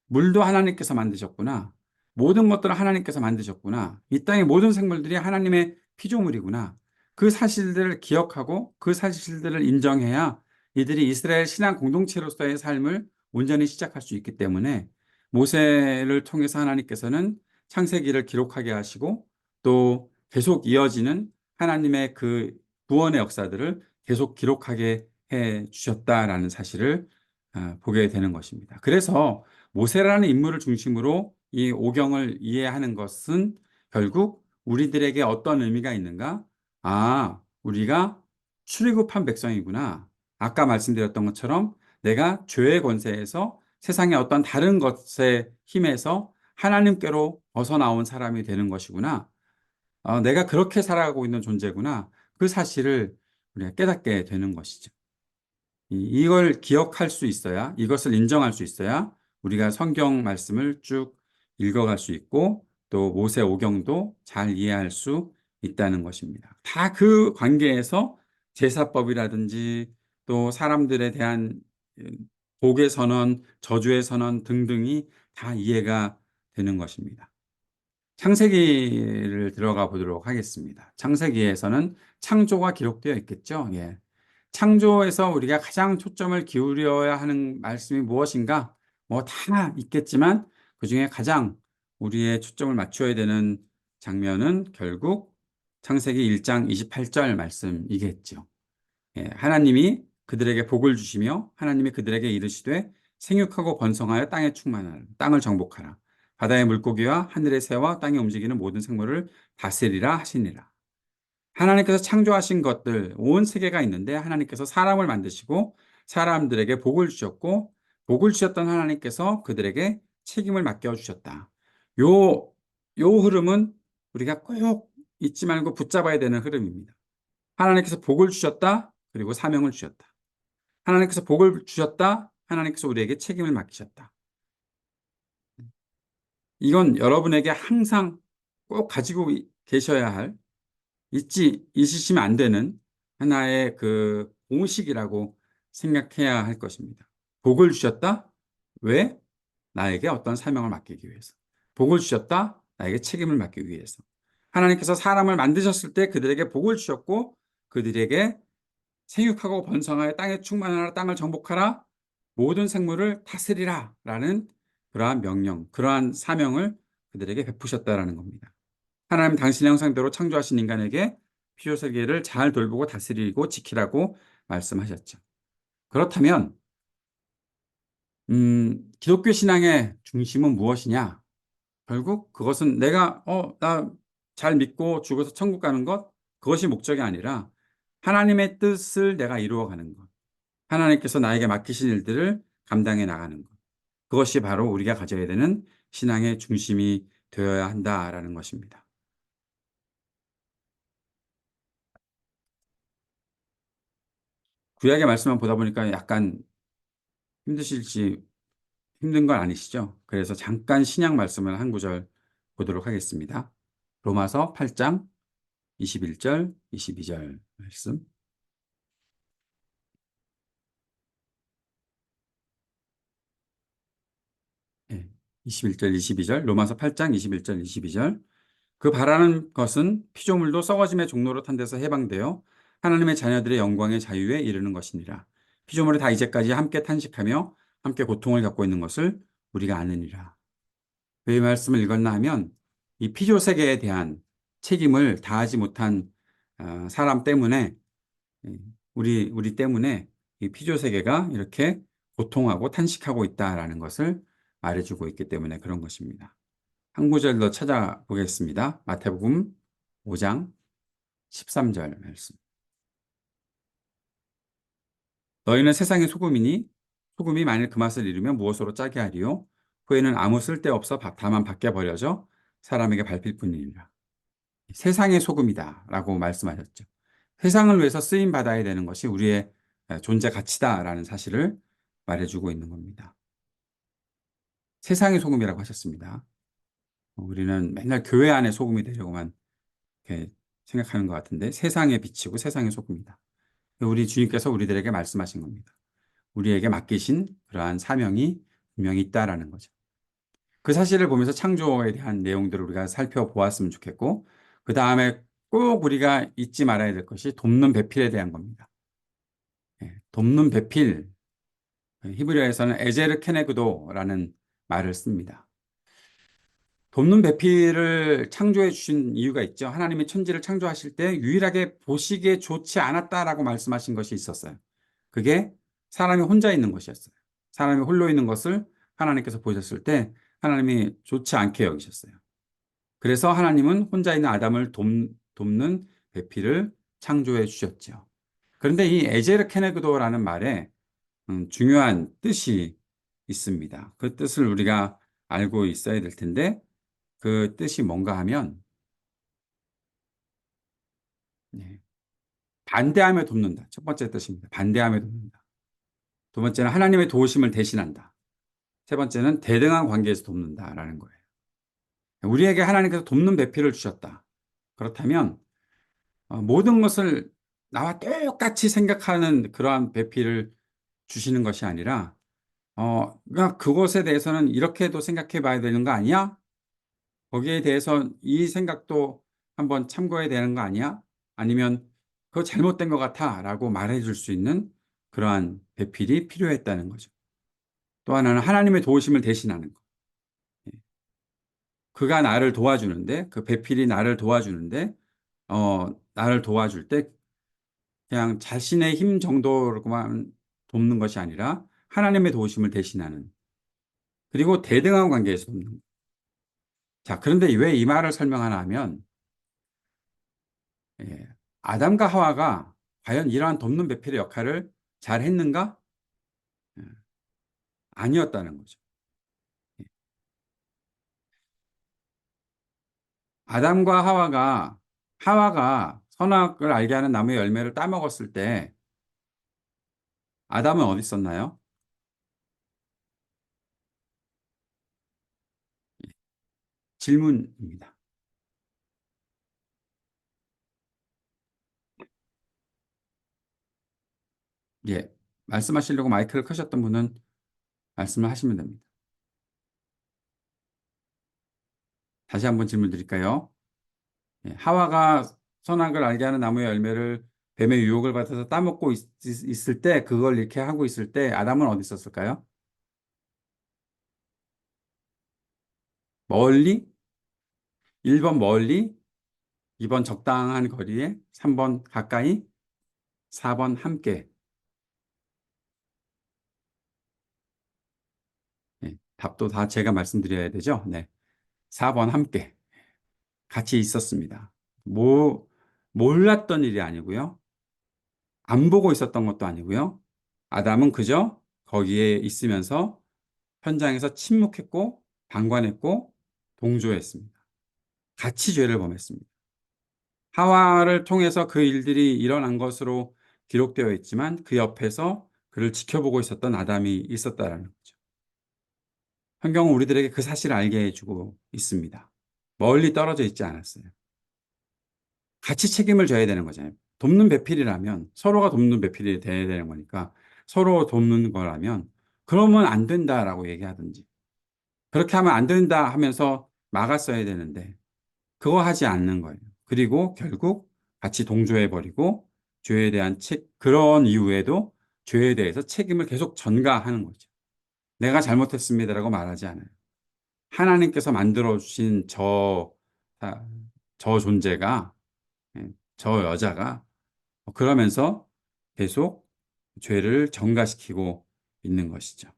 물도 하나님께서 만드셨구나. 모든 것들을 하나님께서 만드셨구나. 이 땅의 모든 생물들이 하나님의 피조물이구나. 그 사실들을 기억하고 그 사실들을 인정해야 이들이 이스라엘 신앙 공동체로서의 삶을 온전히 시작할 수 있기 때문에 모세를 통해서 하나님께서는 창세기를 기록하게 하시고 또 계속 이어지는 하나님의 그 구원의 역사들을 계속 기록하게 해 주셨다라는 사실을 보게 되는 것입니다. 그래서 모세라는 인물을 중심으로 이 오경을 이해하는 것은 결국 우리들에게 어떤 의미가 있는가? 아, 우리가 출애굽한 백성이구나. 아까 말씀드렸던 것처럼 내가 죄의 권세에서 세상의 어떤 다른 것의 힘에서 하나님께로 벗어나온 사람이 되는 것이구나. 내가 그렇게 살아가고 있는 존재구나. 그 사실을 우리가 깨닫게 되는 것이죠. 이걸 기억할 수 있어야, 이것을 인정할 수 있어야 우리가 성경 말씀을 쭉 읽어갈 수 있고 또 모세 오경도 잘 이해할 수 있다는 것입니다. 다 그 관계에서 제사법이라든지 또 사람들에 대한 복의 선언, 저주의 선언 등등이 다 이해가 되는 것입니다. 창세기를 들어가 보도록 하겠습니다. 창세기에서는 창조가 기록되어 있겠죠. 예. 창조에서 우리가 가장 초점을 기울여야 하는 말씀이 무엇인가? 뭐 다 있겠지만 그중에 가장 우리의 초점을 맞춰야 되는 장면은 결국 창세기 1장 28절 말씀이겠죠. 예, 하나님이 그들에게 복을 주시며 하나님이 그들에게 이르시되 생육하고 번성하여 땅에 충만하라. 땅을 정복하라. 바다의 물고기와 하늘의 새와 땅에 움직이는 모든 생물을 다스리라 하시니라. 하나님께서 창조하신 것들, 온 세계가 있는데 하나님께서 사람을 만드시고 사람들에게 복을 주셨고 복을 주셨던 하나님께서 그들에게 책임을 맡겨주셨다. 요, 요 흐름은 우리가 꼭 잊지 말고 붙잡아야 되는 흐름입니다. 하나님께서 복을 주셨다. 그리고 사명을 주셨다. 하나님께서 복을 주셨다. 하나님께서 우리에게 책임을 맡기셨다. 이건 여러분에게 항상 꼭 가지고 계셔야 할, 잊으시면 안 되는 하나의 그 공식이라고 생각해야 할 것입니다. 복을 주셨다? 왜? 나에게 어떤 사명을 맡기기 위해서. 복을 주셨다? 나에게 책임을 맡기기 위해서. 하나님께서 사람을 만드셨을 때 그들에게 복을 주셨고 그들에게 생육하고 번성하여 땅에 충만하라, 땅을 정복하라, 모든 생물을 다스리라 라는 그러한 명령, 그러한 사명을 그들에게 베푸셨다라는 겁니다. 하나님 당신의 형상대로 창조하신 인간에게 피조세계를 잘 돌보고 다스리고 지키라고 말씀하셨죠. 그렇다면 기독교 신앙의 중심은 무엇이냐? 결국 그것은 내가 나 잘 믿고 죽어서 천국 가는 것, 그것이 목적이 아니라 하나님의 뜻을 내가 이루어가는 것, 하나님께서 나에게 맡기신 일들을 감당해 나가는 것, 그것이 바로 우리가 가져야 되는 신앙의 중심이 되어야 한다라는 것입니다. 구약의 말씀만 보다 보니까 약간 힘드실지 힘든 건 아니시죠? 그래서 잠깐 신약 말씀을 한 구절 보도록 하겠습니다. 로마서 8장 21절, 22절 말씀. 네, 21절, 22절, 로마서 8장 21절, 22절. 그 바라는 것은 피조물도 썩어짐의 종로로 탄 데서 해방되어 하나님의 자녀들의 영광의 자유에 이르는 것이니라. 피조물이 다 이제까지 함께 탄식하며 함께 고통을 겪고 있는 것을 우리가 아느니라. 왜 이 말씀을 읽었나 하면 이 피조 세계에 대한 책임을 다하지 못한 사람 때문에 우리 때문에 이 피조 세계가 이렇게 고통하고 탄식하고 있다라는 것을 말해주고 있기 때문에 그런 것입니다. 한 구절 더 찾아보겠습니다. 마태복음 5장 13절 말씀. 너희는 세상의 소금이니 소금이 만일 그 맛을 잃으면 무엇으로 짜게 하리요? 후에는 아무 쓸데없어 다만 밖에 버려져 사람에게 밟힐 뿐이니라. 세상의 소금이다 라고 말씀하셨죠. 세상을 위해서 쓰임 받아야 되는 것이 우리의 존재 가치다라는 사실을 말해주고 있는 겁니다. 세상의 소금이라고 하셨습니다. 우리는 맨날 교회 안에 소금이 되려고만 이렇게 생각하는 것 같은데 세상에 비치고 세상의 소금이다. 우리 주님께서 우리들에게 말씀하신 겁니다. 우리에게 맡기신 그러한 사명이 분명히 있다라는 거죠. 그 사실을 보면서 창조에 대한 내용들을 우리가 살펴보았으면 좋겠고 그 다음에 꼭 우리가 잊지 말아야 될 것이 돕는 배필에 대한 겁니다. 돕는 배필, 히브리어에서는 에제르 케네그도라는 말을 씁니다. 돕는 배필을 창조해 주신 이유가 있죠. 하나님이 천지를 창조하실 때 유일하게 보시기에 좋지 않았다라고 말씀하신 것이 있었어요. 그게 사람이 혼자 있는 것이었어요. 사람이 홀로 있는 것을 하나님께서 보셨을 때 하나님이 좋지 않게 여기셨어요. 그래서 하나님은 혼자 있는 아담을 돕는 배필을 창조해 주셨죠. 그런데 이 에제르 케네그도라는 말에 중요한 뜻이 있습니다. 그 뜻을 우리가 알고 있어야 될 텐데 그 뜻이 뭔가 하면 반대하며 돕는다. 첫 번째 뜻입니다. 반대하며 돕는다. 두 번째는 하나님의 도우심을 대신한다. 세 번째는 대등한 관계에서 돕는다라는 거예요. 우리에게 하나님께서 돕는 배필을 주셨다. 그렇다면 모든 것을 나와 똑같이 생각하는 그러한 배필을 주시는 것이 아니라 그러니까 그것에 대해서는 이렇게도 생각해 봐야 되는 거 아니야? 거기에 대해서 이 생각도 한번 참고해야 되는 거 아니야? 아니면 그거 잘못된 것 같아 라고 말해 줄 수 있는 그러한 배필이 필요했다는 거죠. 또 하나는 하나님의 도우심을 대신하는 거. 그가 나를 도와주는데, 그 배필이 나를 도와주는데, 나를 도와줄 때 그냥 자신의 힘 정도로만 돕는 것이 아니라 하나님의 도우심을 대신하는, 그리고 대등한 관계에서 돕는 거. 자, 그런데 왜 이 말을 설명하나 하면, 아담과 하와가 과연 이러한 돕는 배필의 역할을 잘 했는가? 예, 아니었다는 거죠. 아담과 하와가 선악을 알게 하는 나무의 열매를 따먹었을 때 아담은 어디 있었나요? 질문입니다. 예, 말씀하시려고 마이크를 켜셨던 분은 말씀을 하시면 됩니다. 다시 한번 질문 드릴까요? 예, 하와가 선악을 알게 하는 나무의 열매를 뱀의 유혹을 받아서 따먹고 있을 때, 그걸 이렇게 하고 있을 때 아담은 어디 있었을까요? 멀리? 1번 멀리, 2번 적당한 거리에, 3번 가까이, 4번 함께. 네, 답도 다 제가 말씀드려야 되죠? 네. 4번 함께. 같이 있었습니다. 몰랐던 일이 아니고요. 안 보고 있었던 것도 아니고요. 아담은 그저 거기에 있으면서 현장에서 침묵했고, 방관했고, 동조했습니다. 같이 죄를 범했습니다. 하와를 통해서 그 일들이 일어난 것으로 기록되어 있지만 그 옆에서 그를 지켜보고 있었던 아담이 있었다라는 거죠. 성경은 우리들에게 그 사실을 알게 해주고 있습니다. 멀리 떨어져 있지 않았어요. 같이 책임을 져야 되는 거잖아요. 돕는 배필이라면 서로가 돕는 배필이 돼야 되는 거니까 서로 돕는 거라면 그러면 안 된다라고 얘기하든지 그렇게 하면 안 된다 하면서 막았어야 되는데 그거 하지 않는 거예요. 그리고 결국 같이 동조해버리고 죄에 대한 그런 이후에도 죄에 대해서 책임을 계속 전가하는 거죠. 내가 잘못했습니다라고 말하지 않아요. 하나님께서 만들어주신 저 존재가, 저 여자가 그러면서 계속 죄를 전가시키고 있는 것이죠.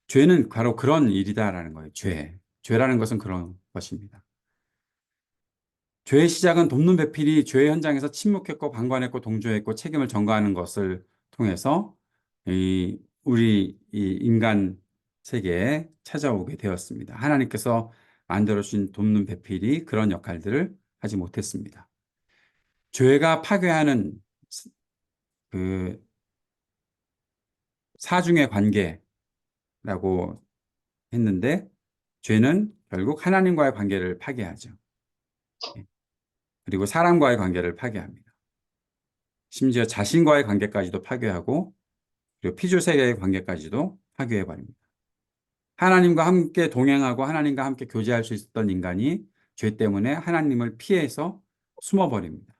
죄는 바로 그런 일이다라는 거예요. 죄라는 것은 그런 것입니다. 죄의 시작은 돕는 배필이 죄의 현장에서 침묵했고 방관했고 동조했고 책임을 전가하는 것을 통해서 우리 이 인간 세계에 찾아오게 되었습니다. 하나님께서 만들어주신 돕는 배필이 그런 역할들을 하지 못했습니다. 죄가 파괴하는 그 사중의 관계라고 했는데 죄는 결국 하나님과의 관계를 파괴하죠. 그리고 사람과의 관계를 파괴합니다. 심지어 자신과의 관계까지도 파괴하고 그리고 피조세계의 관계까지도 파괴해버립니다. 하나님과 함께 동행하고 하나님과 함께 교제할 수 있었던 인간이 죄 때문에 하나님을 피해서 숨어버립니다.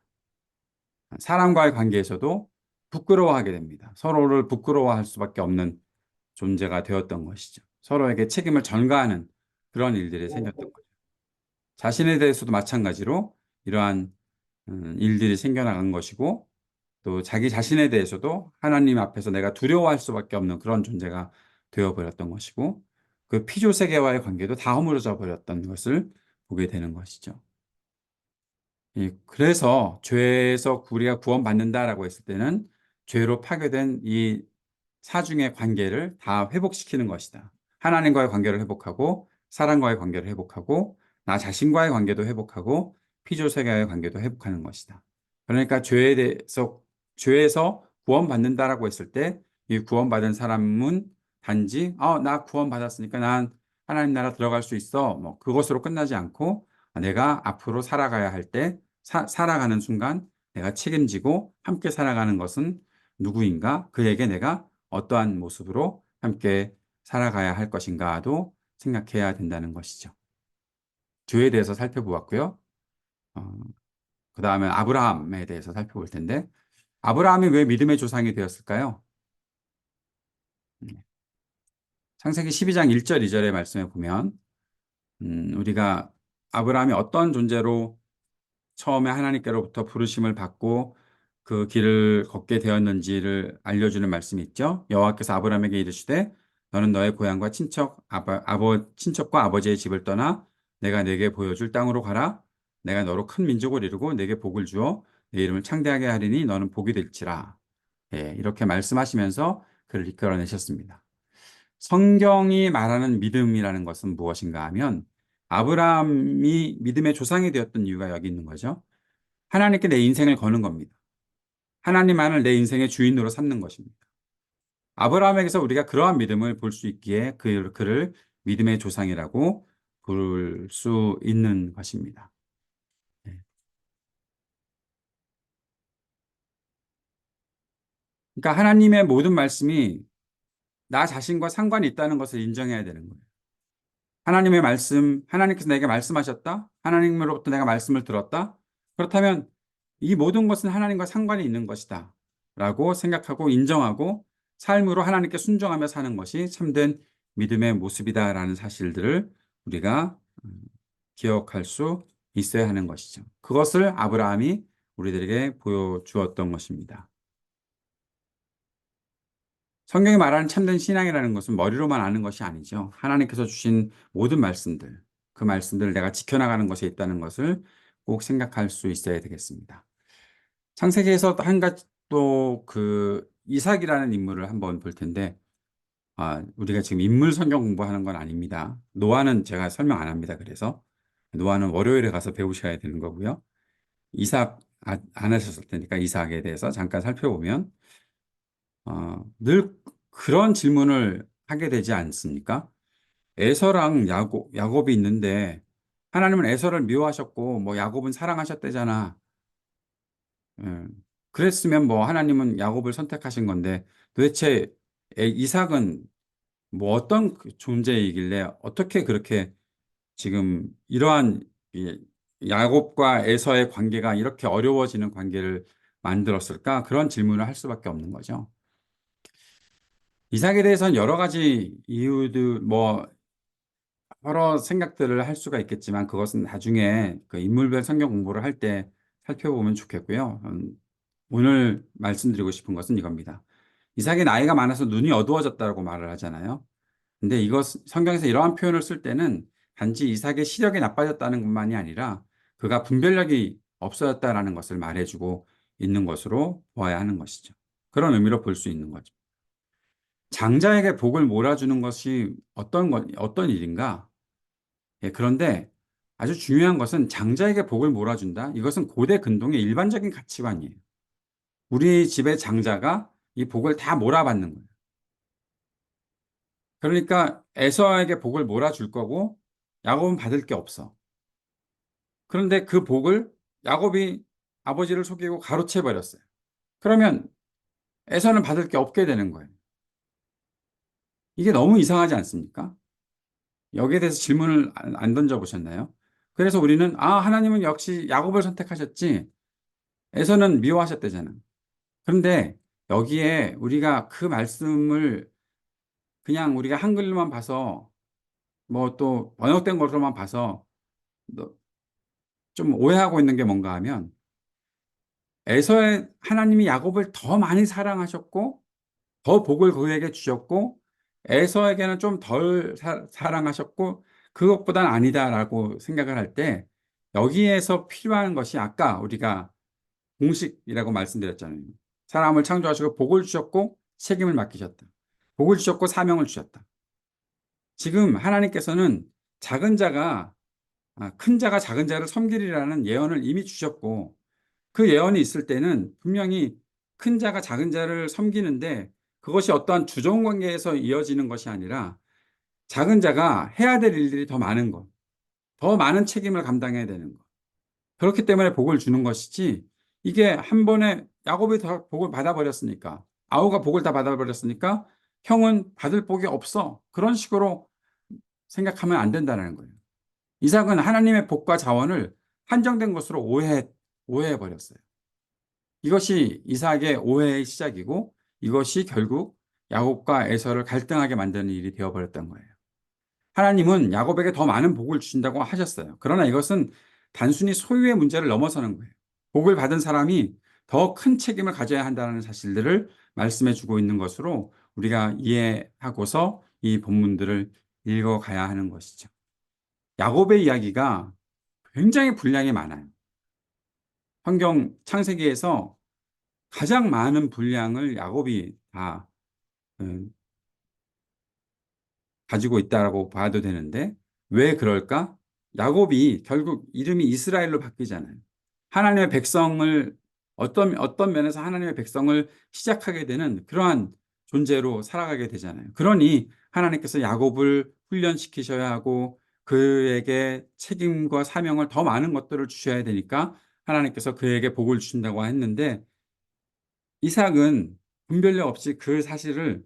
사람과의 관계에서도 부끄러워하게 됩니다. 서로를 부끄러워할 수밖에 없는 존재가 되었던 것이죠. 서로에게 책임을 전가하는 그런 일들이 생겼던 거죠. 자신에 대해서도 마찬가지로 이러한 일들이 생겨나간 것이고 또 자기 자신에 대해서도 하나님 앞에서 내가 두려워할 수밖에 없는 그런 존재가 되어버렸던 것이고 그 피조 세계와의 관계도 다 허물어져 버렸던 것을 보게 되는 것이죠. 그래서 죄에서 우리가 구원받는다라고 했을 때는 죄로 파괴된 이 사중의 관계를 다 회복시키는 것이다. 하나님과의 관계를 회복하고 사람과의 관계를 회복하고 나 자신과의 관계도 회복하고 피조 세계와의 관계도 회복하는 것이다. 그러니까 죄에서 구원받는다라고 했을 때 이 구원받은 사람은 단지 나 구원받았으니까 난 하나님 나라 들어갈 수 있어. 뭐 그것으로 끝나지 않고 내가 앞으로 살아가야 할 때 살아가는 순간 내가 책임지고 함께 살아가는 것은 누구인가? 그에게 내가 어떠한 모습으로 함께 살아가야 할 것인가도 생각해야 된다는 것이죠. 죄에 대해서 살펴보았고요. 그 다음에 아브라함에 대해서 살펴볼 텐데 아브라함이 왜 믿음의 조상이 되었을까요? 창세기 12장 1절 2절의 말씀에 보면 우리가 아브라함이 어떤 존재로 처음에 하나님께로부터 부르심을 받고 그 길을 걷게 되었는지를 알려주는 말씀이 있죠. 여호와께서 아브라함에게 이르시되 너는 너의 고향과 친척과 아버지의 집을 떠나 내가 내게 보여줄 땅으로 가라. 내가 너로 큰 민족을 이루고 내게 복을 주어 내 이름을 창대하게 하리니 너는 복이 될지라. 이렇게 말씀하시면서 그를 이끌어내셨습니다. 성경이 말하는 믿음이라는 것은 무엇인가 하면 아브라함이 믿음의 조상이 되었던 이유가 여기 있는 거죠. 하나님께 내 인생을 거는 겁니다. 하나님만을 내 인생의 주인으로 삼는 것입니다. 아브라함에게서 우리가 그러한 믿음을 볼 수 있기에 그를 믿음의 조상이라고 부를 수 있는 것입니다. 그러니까 하나님의 모든 말씀이 나 자신과 상관이 있다는 것을 인정해야 되는 거예요. 하나님의 말씀, 하나님께서 내게 말씀하셨다? 하나님으로부터 내가 말씀을 들었다? 그렇다면 이 모든 것은 하나님과 상관이 있는 것이다. 라고 생각하고 인정하고 삶으로 하나님께 순종하며 사는 것이 참된 믿음의 모습이다라는 사실들을 우리가 기억할 수 있어야 하는 것이죠. 그것을 아브라함이 우리들에게 보여주었던 것입니다. 성경이 말하는 참된 신앙이라는 것은 머리로만 아는 것이 아니죠. 하나님께서 주신 모든 말씀들, 그 말씀들을 내가 지켜나가는 것에 있다는 것을 꼭 생각할 수 있어야 되겠습니다. 창세기에서 한 가지 또 그 이삭이라는 인물을 한번 볼 텐데, 우리가 지금 인물 성경 공부하는 건 아닙니다. 노아는 제가 설명 안 합니다. 그래서 노아는 월요일에 가서 배우셔야 되는 거고요. 이삭 안 하셨을 테니까 이삭에 대해서 잠깐 살펴보면 늘 그런 질문을 하게 되지 않습니까? 에서랑 야곱이 있는데 하나님은 에서를 미워하셨고 뭐 야곱은 사랑하셨대잖아. 예. 그랬으면 뭐 하나님은 야곱을 선택하신 건데 도대체 이삭은 뭐 어떤 존재이길래 어떻게 그렇게 지금 이러한 야곱과 에서의 관계가 이렇게 어려워지는 관계를 만들었을까? 그런 질문을 할 수밖에 없는 거죠. 이삭에 대해서는 여러 가지 이유들, 뭐, 여러 생각들을 할 수가 있겠지만 그것은 나중에 그 인물별 성경 공부를 할 때 살펴보면 좋겠고요. 오늘 말씀드리고 싶은 것은 이겁니다. 이삭의 나이가 많아서 눈이 어두워졌다고 말을 하잖아요. 근데 성경에서 이러한 표현을 쓸 때는 단지 이삭의 시력이 나빠졌다는 것만이 아니라 그가 분별력이 없어졌다라는 것을 말해주고 있는 것으로 보아야 하는 것이죠. 그런 의미로 볼 수 있는 거죠. 장자에게 복을 몰아주는 것이 어떤 일인가? 그런데 아주 중요한 것은 장자에게 복을 몰아준다. 이것은 고대 근동의 일반적인 가치관이에요. 우리 집의 장자가 이 복을 다 몰아받는 거예요. 그러니까 에서에게 복을 몰아줄 거고 야곱은 받을 게 없어. 그런데 그 복을 야곱이 아버지를 속이고 가로채 버렸어요. 그러면 에서는 받을 게 없게 되는 거예요. 이게 너무 이상하지 않습니까? 여기에 대해서 질문을 안 던져보셨나요? 그래서 우리는 하나님은 역시 야곱을 선택하셨지 에서는 미워하셨대잖아. 그런데 여기에 우리가 그 말씀을 그냥 우리가 한글로만 봐서 뭐 또 번역된 것으로만 봐서 좀 오해하고 있는 게 뭔가 하면 에서의 하나님이 야곱을 더 많이 사랑하셨고 더 복을 그에게 주셨고 에서에게는 좀 덜 사랑하셨고 그것보단 아니다라고 생각을 할 때 여기에서 필요한 것이 아까 우리가 공식이라고 말씀드렸잖아요. 사람을 창조하시고 복을 주셨고 책임을 맡기셨다. 복을 주셨고 사명을 주셨다. 지금 하나님께서는 작은 자가 큰 자가 작은 자를 섬기리라는 예언을 이미 주셨고 그 예언이 있을 때는 분명히 큰 자가 작은 자를 섬기는데 그것이 어떠한 주종 관계에서 이어지는 것이 아니라 작은 자가 해야 될 일들이 더 많은 것, 더 많은 책임을 감당해야 되는 것. 그렇기 때문에 복을 주는 것이지 이게 한 번에 야곱이 다 복을 받아버렸으니까 아우가 복을 다 받아버렸으니까 형은 받을 복이 없어. 그런 식으로 생각하면 안 된다는 거예요. 이삭은 하나님의 복과 자원을 한정된 것으로 오해해 버렸어요. 이것이 이삭의 오해의 시작이고 이것이 결국 야곱과 에서를 갈등하게 만드는 일이 되어버렸던 거예요. 하나님은 야곱에게 더 많은 복을 주신다고 하셨어요. 그러나 이것은 단순히 소유의 문제를 넘어서는 거예요. 복을 받은 사람이 더 큰 책임을 가져야 한다는 사실들을 말씀해 주고 있는 것으로 우리가 이해하고서 이 본문들을 읽어가야 하는 것이죠. 야곱의 이야기가 굉장히 분량이 많아요. 성경 창세기에서 가장 많은 분량을 야곱이 다 가지고 있다라고 봐도 되는데 왜 그럴까? 야곱이 결국 이름이 이스라엘로 바뀌잖아요. 하나님의 백성을 어떤 면에서 하나님의 백성을 시작하게 되는 그러한 존재로 살아가게 되잖아요. 그러니 하나님께서 야곱을 훈련시키셔야 하고 그에게 책임과 사명을 더 많은 것들을 주셔야 되니까 하나님께서 그에게 복을 주신다고 했는데 이삭은 분별력 없이 그 사실을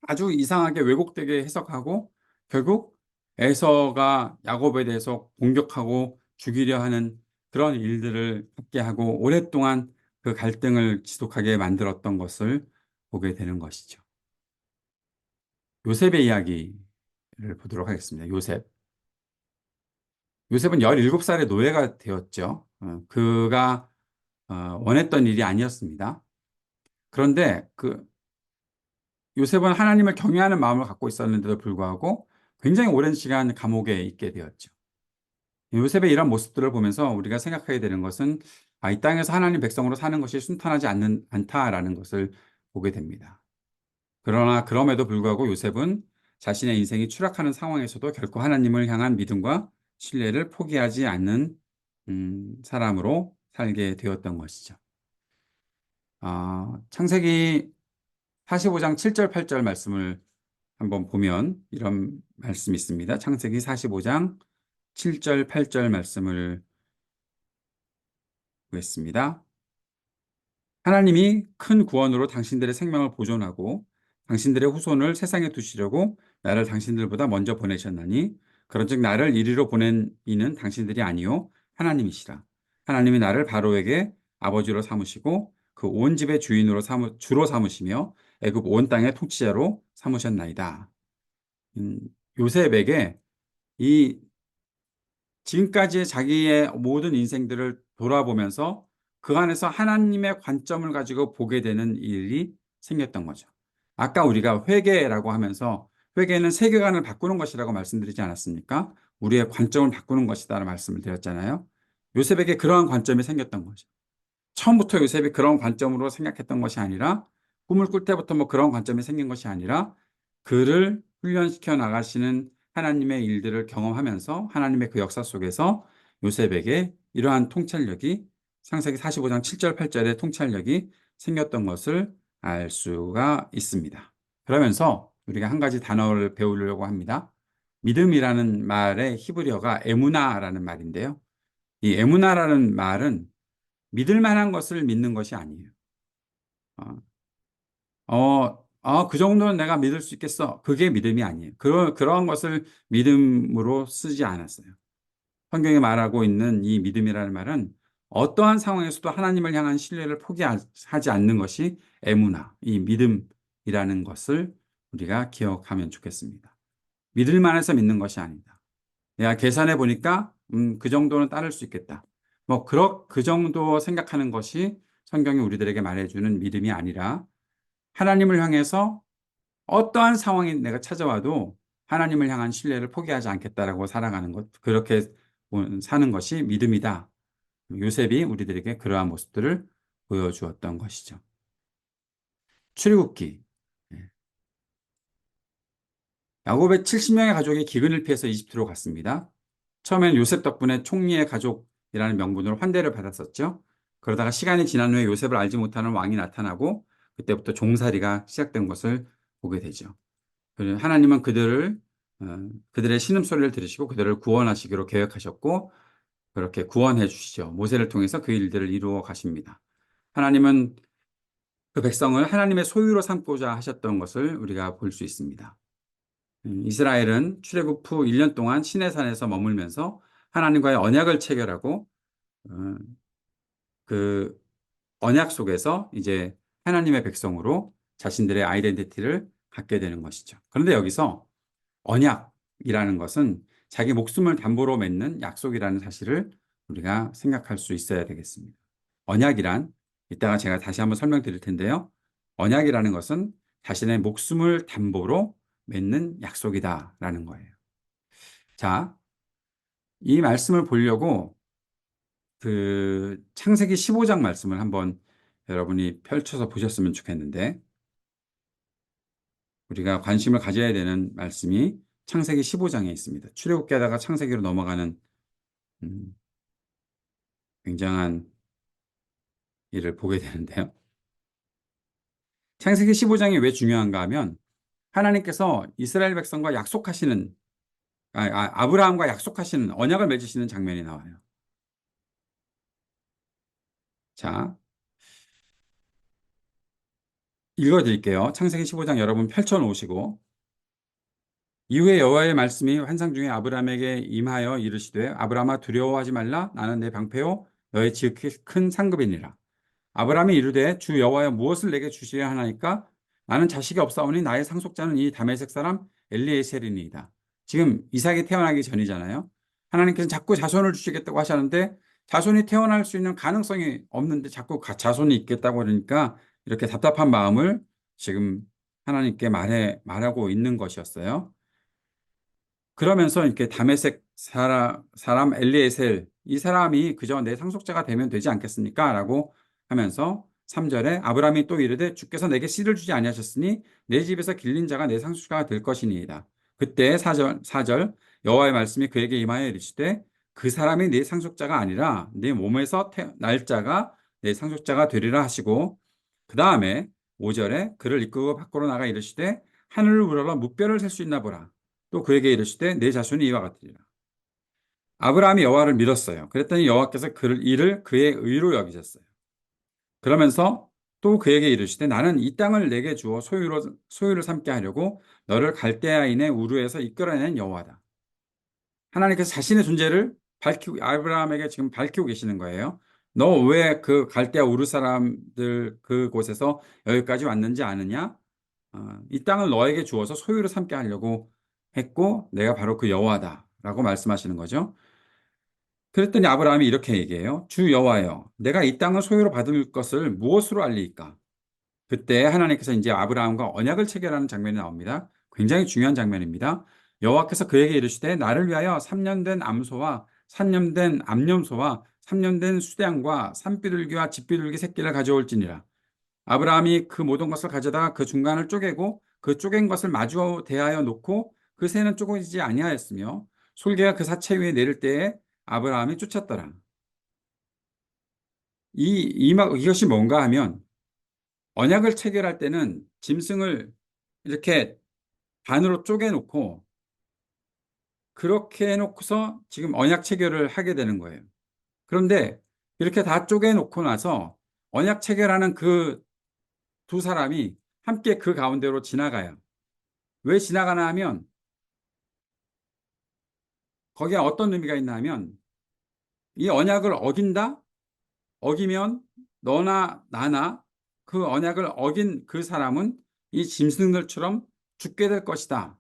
아주 이상하게 왜곡되게 해석하고 결국 에서가 야곱에 대해서 공격하고 죽이려 하는 그런 일들을 하게 하고 오랫동안 그 갈등을 지속하게 만들었던 것을 보게 되는 것이죠. 요셉의 이야기를 보도록 하겠습니다. 요셉은 17살의 노예가 되었죠. 그가 원했던 일이 아니었습니다. 그런데 요셉은 하나님을 경외하는 마음을 갖고 있었는데도 불구하고 굉장히 오랜 시간 감옥에 있게 되었죠. 요셉의 이런 모습들을 보면서 우리가 생각하게 되는 것은 이 땅에서 하나님 백성으로 사는 것이 순탄하지 않다라는 것을 보게 됩니다. 그러나 그럼에도 불구하고 요셉은 자신의 인생이 추락하는 상황에서도 결코 하나님을 향한 믿음과 신뢰를 포기하지 않는 사람으로 살게 되었던 것이죠. 창세기 45장 7절 8절 말씀을 한번 보면 이런 말씀이 있습니다. 창세기 45장 7절 8절 말씀을 보겠습니다. 하나님이 큰 구원으로 당신들의 생명을 보존하고 당신들의 후손을 세상에 두시려고 나를 당신들보다 먼저 보내셨나니 그런즉 나를 이리로 보낸 이는 당신들이 아니요 하나님이시라. 하나님이 나를 바로에게 아버지로 삼으시고 그 온 집의 주인으로 주로 삼으시며 애굽 온 땅의 통치자로 삼으셨나이다. 요셉에게 이 지금까지의 자기의 모든 인생들을 돌아보면서 그 안에서 하나님의 관점을 가지고 보게 되는 일이 생겼던 거죠. 아까 우리가 회개라고 하면서 회개는 세계관을 바꾸는 것이라고 말씀드리지 않았습니까? 우리의 관점을 바꾸는 것이다라는 말씀을 드렸잖아요. 요셉에게 그러한 관점이 생겼던 거죠. 처음부터 요셉이 그런 관점으로 생각했던 것이 아니라 꿈을 꿀 때부터 뭐 그런 관점이 생긴 것이 아니라 그를 훈련시켜 나가시는 하나님의 일들을 경험하면서 하나님의 그 역사 속에서 요셉에게 이러한 통찰력이 창세기 45장 7절 8절의 통찰력이 생겼던 것을 알 수가 있습니다. 그러면서 우리가 한 가지 단어를 배우려고 합니다. 믿음이라는 말의 히브리어가 에무나라는 말인데요. 이 에무나라는 말은 믿을 만한 것을 믿는 것이 아니에요. 그 정도는 내가 믿을 수 있겠어. 그게 믿음이 아니에요. 그런 것을 믿음으로 쓰지 않았어요. 성경에 말하고 있는 이 믿음이라는 말은 어떠한 상황에서도 하나님을 향한 신뢰를 포기하지 않는 것이 에무나, 이 믿음이라는 것을 우리가 기억하면 좋겠습니다. 믿을 만해서 믿는 것이 아니다. 내가 계산해 보니까 그 정도는 따를 수 있겠다. 뭐 그 정도 생각하는 것이 성경이 우리들에게 말해주는 믿음이 아니라 하나님을 향해서 어떠한 상황이 내가 찾아와도 하나님을 향한 신뢰를 포기하지 않겠다라고 살아가는 것, 그렇게 사는 것이 믿음이다. 요셉이 우리들에게 그러한 모습들을 보여주었던 것이죠. 출애굽기. 예. 야곱의 70명의 가족이 기근을 피해서 이집트로 갔습니다. 처음엔 요셉 덕분에 총리의 가족이라는 명분으로 환대를 받았었죠. 그러다가 시간이 지난 후에 요셉을 알지 못하는 왕이 나타나고 그때부터 종살이가 시작된 것을 보게 되죠. 하나님은 그들의 신음소리를 들으시고 그들을 구원하시기로 계획하셨고 그렇게 구원해 주시죠. 모세를 통해서 그 일들을 이루어 가십니다. 하나님은 그 백성을 하나님의 소유로 삼고자 하셨던 것을 우리가 볼 수 있습니다. 이스라엘은 출애굽 후 1년 동안 시내산에서 머물면서 하나님과의 언약을 체결하고 어, 그 언약 속에서 이제 하나님의 백성으로 자신들의 아이덴티티를 갖게 되는 것이죠. 그런데 여기서 언약이라는 것은 자기 목숨을 담보로 맺는 약속이라는 사실을 우리가 생각할 수 있어야 되겠습니다. 언약이란 이따가 제가 다시 한번 설명드릴 텐데요. 언약이라는 것은 자신의 목숨을 담보로 맺는 약속이다라는 거예요. 자, 이 말씀을 보려고 그 창세기 15장 말씀을 한번 여러분이 펼쳐서 보셨으면 좋겠는데 우리가 관심을 가져야 되는 말씀이 창세기 15장에 있습니다. 출애굽기 하다가 창세기로 넘어가는 굉장한 일을 보게 되는데요. 창세기 15장이 왜 중요한가 하면 하나님께서 이스라엘 백성과 약속하시는 아브라함과 약속하시는 언약을 맺으시는 장면이 나와요. 자, 읽어드릴게요. 창세기 15장 여러분 펼쳐놓으시고 이후에 여호와의 말씀이 환상 중에 아브라함에게 임하여 이르시되 아브라함아 두려워하지 말라 나는 내 방패요 너의 지극히 큰 상급이니라. 아브라함이 이르되 주 여호와여 무엇을 내게 주시려 하나이까 나는 자식이 없사오니 나의 상속자는 이 다메섹 사람 엘리에셀이니이다. 지금 이삭이 태어나기 전이잖아요. 하나님께서 자꾸 자손을 주시겠다고 하셨는데 자손이 태어날 수 있는 가능성이 없는데 자꾸 자손이 있겠다고 그러니까 이렇게 답답한 마음을 지금 하나님께 말하고 있는 것이었어요. 그러면서 이렇게 다메섹 사람 엘리에셀 이 사람이 그저 내 상속자가 되면 되지 않겠습니까? 라고 하면서 3절에 아브라함이 또 이르되 주께서 내게 씨를 주지 아니하셨으니 내 집에서 길린 자가 내 상속자가 될 것이니이다. 그때 4절 여호와의 말씀이 그에게 임하여 이르시되 그 사람이 네 상속자가 아니라 네 몸에서 날 자가 내 상속자가 되리라 하시고 그 다음에 5절에 그를 이끌고 밖으로 나가 이르시되 하늘을 우러러 뭇별을 셀 수 있나 보라. 또 그에게 이르시되 내 자손이 이와 같으리라. 아브라함이 여호와를 믿었어요. 그랬더니 여호와께서 이를 그의 의로 여기셨어요. 그러면서 또 그에게 이르시되 나는 이 땅을 내게 주어 소유를 삼게 하려고 너를 갈대아인의 우르에서 이끌어낸 여호와다. 하나님께서 자신의 존재를 아브라함에게 지금 밝히고 계시는 거예요. 너 왜 그 갈대아 우르 사람들 그곳에서 여기까지 왔는지 아느냐? 이 땅을 너에게 주어서 소유를 삼게 하려고 했고 내가 바로 그 여호와다라고 말씀하시는 거죠. 그랬더니 아브라함이 이렇게 얘기해요. 주 여호와여, 내가 이 땅을 소유로 받을 것을 무엇으로 알리이까? 그때 하나님께서 이제 아브라함과 언약을 체결하는 장면이 나옵니다. 굉장히 중요한 장면입니다. 여호와께서 그에게 이르시되 나를 위하여 3년 된 암소와 3년 된 암염소와 3년 된 수량과 산비둘기와 집비둘기 새끼를 가져올지니라. 아브라함이 그 모든 것을 가져다가 그 중간을 쪼개고 그 쪼갠 것을 마주 대하여 놓고 그 새는 쪼개지지 아니하였으며 솔개가 그 사체 위에 내릴 때에 아브라함이 쫓았더라. 이것이 뭔가 하면 언약을 체결할 때는 짐승을 이렇게 반으로 쪼개놓고 그렇게 해놓고서 지금 언약 체결을 하게 되는 거예요. 그런데 이렇게 다 쪼개놓고 나서 언약 체결하는 그 두 사람이 함께 그 가운데로 지나가요. 왜 지나가나 하면 거기에 어떤 의미가 있나 하면 이 언약을 어기면 너나 나나 그 언약을 어긴 그 사람은 이 짐승들처럼 죽게 될 것이다.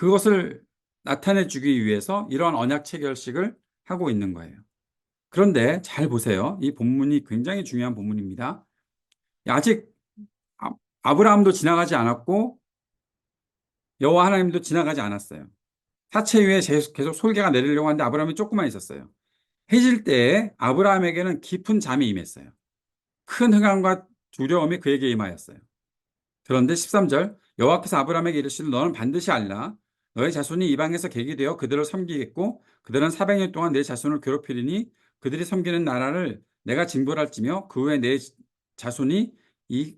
그것을 나타내 주기 위해서 이러한 언약 체결식을 하고 있는 거예요. 그런데 잘 보세요. 이 본문이 굉장히 중요한 본문입니다. 아직 아브라함도 지나가지 않았고 여호와 하나님도 지나가지 않았어요. 사체 위에 계속 솔개가 내리려고 하는데 아브라함이 조금만 있었어요. 해질 때에 아브라함에게는 깊은 잠이 임했어요. 큰 흥함과 두려움이 그에게 임하였어요. 그런데 13절 여호와께서 아브라함에게 이르시되 너는 반드시 알라 너의 자손이 이방에서 객이 되어 그들을 섬기겠고 그들은 400년 동안 내 자손을 괴롭히리니 그들이 섬기는 나라를 내가 징벌할지며 그 후에 내 자손이 이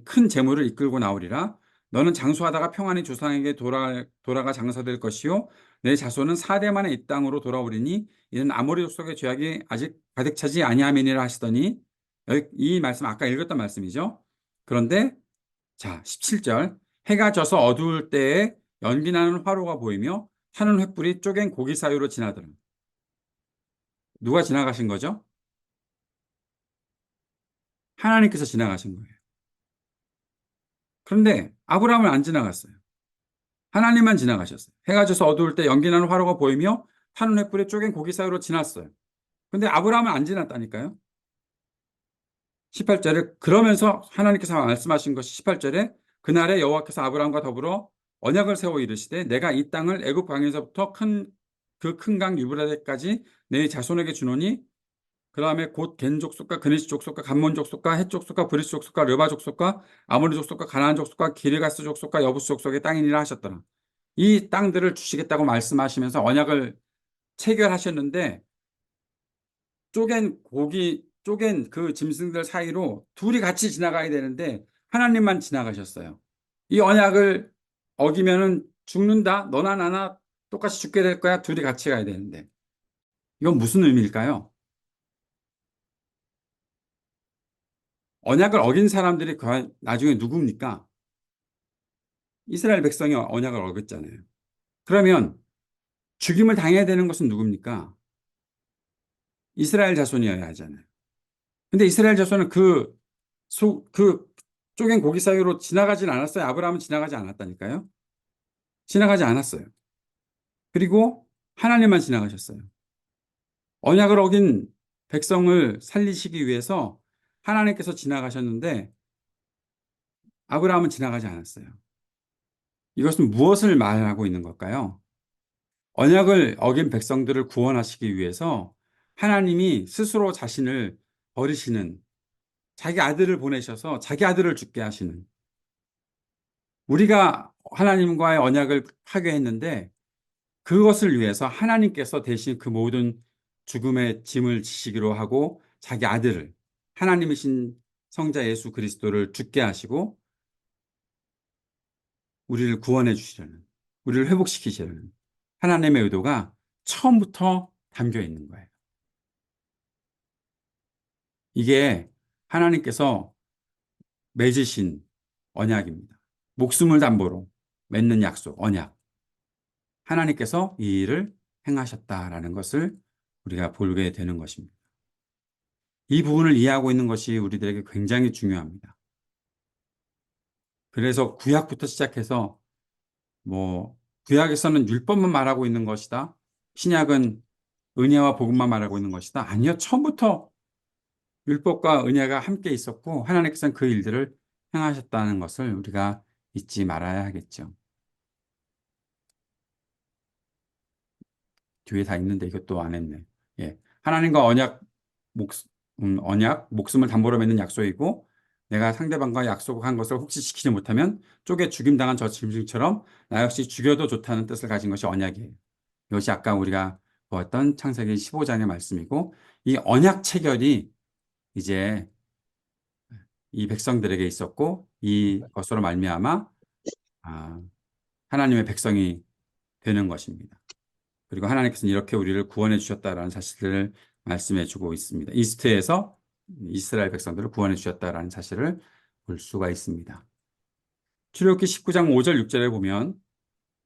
큰 재물을 이끌고 나오리라. 너는 장수하다가 평안히 조상에게 돌아가 장사될 것이요 내 자손은 4대 만에 이 땅으로 돌아오리니 이는 아모리 족속의 죄악이 아직 가득 차지 아니함이니라 하시더니 이 말씀 아까 읽었던 말씀이죠. 그런데 자, 17절. 해가 져서 어두울 때에 연기나는 화로가 보이며 타는 횃불이 쪼갠 고기 사이로 지나더라. 누가 지나가신 거죠? 하나님께서 지나가신 거예요. 그런데 아브라함은 안 지나갔어요. 하나님만 지나가셨어요. 해가 져서 어두울 때 연기나는 화로가 보이며 타는 횃불이 쪼갠 고기 사이로 지났어요. 근데 아브라함은 안 지났다니까요. 18절에 그러면서 하나님께서 말씀하신 것이 18절에 그날에 여호와께서 아브라함과 더불어 언약을 세워 이르시되 내가 이 땅을 애굽 강에서부터 그 큰 강 유브라데까지 내 자손에게 주노니 그 다음에 곧 겐 족속과 그니스 족속과 감몬 족속과 헷 족속과 브리스 족속과 르바 족속과 아모리 족속과 가나안 족속과 기르가스 족속과 여부스 족속의 땅이니라 하셨더라. 이 땅들을 주시겠다고 말씀하시면서 언약을 체결하셨는데 쪼갠 그 짐승들 사이로 둘이 같이 지나가야 되는데 하나님만 지나가셨어요. 이 언약을 어기면은 죽는다. 너나 나나 똑같이 죽게 될 거야. 둘이 같이 가야 되는데. 이건 무슨 의미일까요? 언약을 어긴 사람들이 나중에 누굽니까? 이스라엘 백성이 언약을 어겼잖아요. 그러면 죽임을 당해야 되는 것은 누굽니까? 이스라엘 자손이어야 하잖아요. 근데 이스라엘 자손은 그 쪼갠 고기 사이로 지나가진 않았어요. 아브라함은 지나가지 않았다니까요. 지나가지 않았어요. 그리고 하나님만 지나가셨어요. 언약을 어긴 백성을 살리시기 위해서 하나님께서 지나가셨는데 아브라함은 지나가지 않았어요. 이것은 무엇을 말하고 있는 걸까요? 언약을 어긴 백성들을 구원하시기 위해서 하나님이 스스로 자신을 버리시는 자기 아들을 보내셔서 자기 아들을 죽게 하시는 우리가 하나님과의 언약을 파괴했는데 그것을 위해서 하나님께서 대신 그 모든 죽음의 짐을 지시기로 하고 자기 아들을 하나님이신 성자 예수 그리스도를 죽게 하시고 우리를 구원해 주시려는 우리를 회복시키시려는 하나님의 의도가 처음부터 담겨 있는 거예요. 이게 하나님께서 맺으신 언약입니다. 목숨을 담보로 맺는 약속, 언약. 하나님께서 이 일을 행하셨다라는 것을 우리가 보게 되는 것입니다. 이 부분을 이해하고 있는 것이 우리들에게 굉장히 중요합니다. 그래서 구약부터 시작해서 구약에서는 율법만 말하고 있는 것이다. 신약은 은혜와 복음만 말하고 있는 것이다. 아니요. 처음부터 율법과 은혜가 함께 있었고 하나님께서는 그 일들을 행하셨다는 것을 우리가 잊지 말아야 하겠죠. 뒤에 다 있는데 이것도 안 했네. 예. 하나님과 목숨을 담보로 맺는 약속이고 내가 상대방과 약속한 것을 혹시 지키지 못하면 쪼개 죽임당한 저 짐승처럼 나 역시 죽여도 좋다는 뜻을 가진 것이 언약이에요. 이것이 아까 우리가 보았던 창세기 15장의 말씀이고 이 언약 체결이 이제 이 백성들에게 있었고 이것으로 말미암아 하나님의 백성이 되는 것입니다. 그리고 하나님께서는 이렇게 우리를 구원해 주셨다라는 사실을 말씀해 주고 있습니다. 이스트에서 이스라엘 백성들을 구원해 주셨다라는 사실을 볼 수가 있습니다. 출애굽기 19장 5절 6절에 보면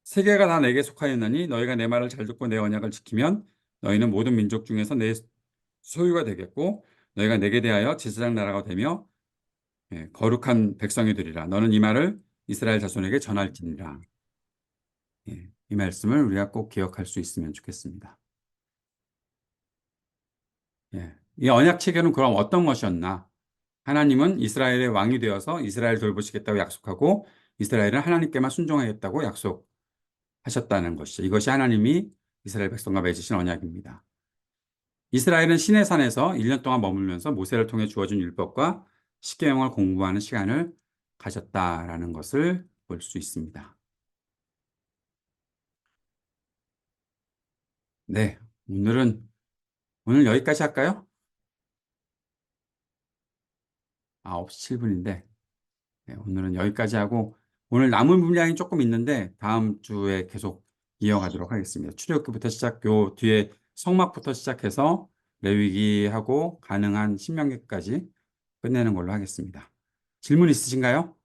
세계가 다 내게 속하였나니 너희가 내 말을 잘 듣고 내 언약을 지키면 너희는 모든 민족 중에서 내 소유가 되겠고 너희가 내게 대하여 제사장 나라가 되며 거룩한 백성이 되리라. 너는 이 말을 이스라엘 자손에게 전할지니라. 이 말씀을 우리가 꼭 기억할 수 있으면 좋겠습니다. 예. 이 언약 체결은 그럼 어떤 것이었나? 하나님은 이스라엘의 왕이 되어서 이스라엘 돌보시겠다고 약속하고 이스라엘은 하나님께만 순종하겠다고 약속하셨다는 것이죠. 이것이 하나님이 이스라엘 백성과 맺으신 언약입니다. 이스라엘은 시내산에서 1년 동안 머물면서 모세를 통해 주어진 율법과 십계명을 공부하는 시간을 가졌다라는 것을 볼 수 있습니다. 네, 오늘 여기까지 할까요? 9시 7분인데 오늘은 여기까지 하고 오늘 남은 분량이 조금 있는데 다음 주에 계속 이어가도록 하겠습니다. 출애굽기부터 요 뒤에 성막부터 시작해서 레위기하고 가능한 신명기까지 끝내는 걸로 하겠습니다. 질문 있으신가요?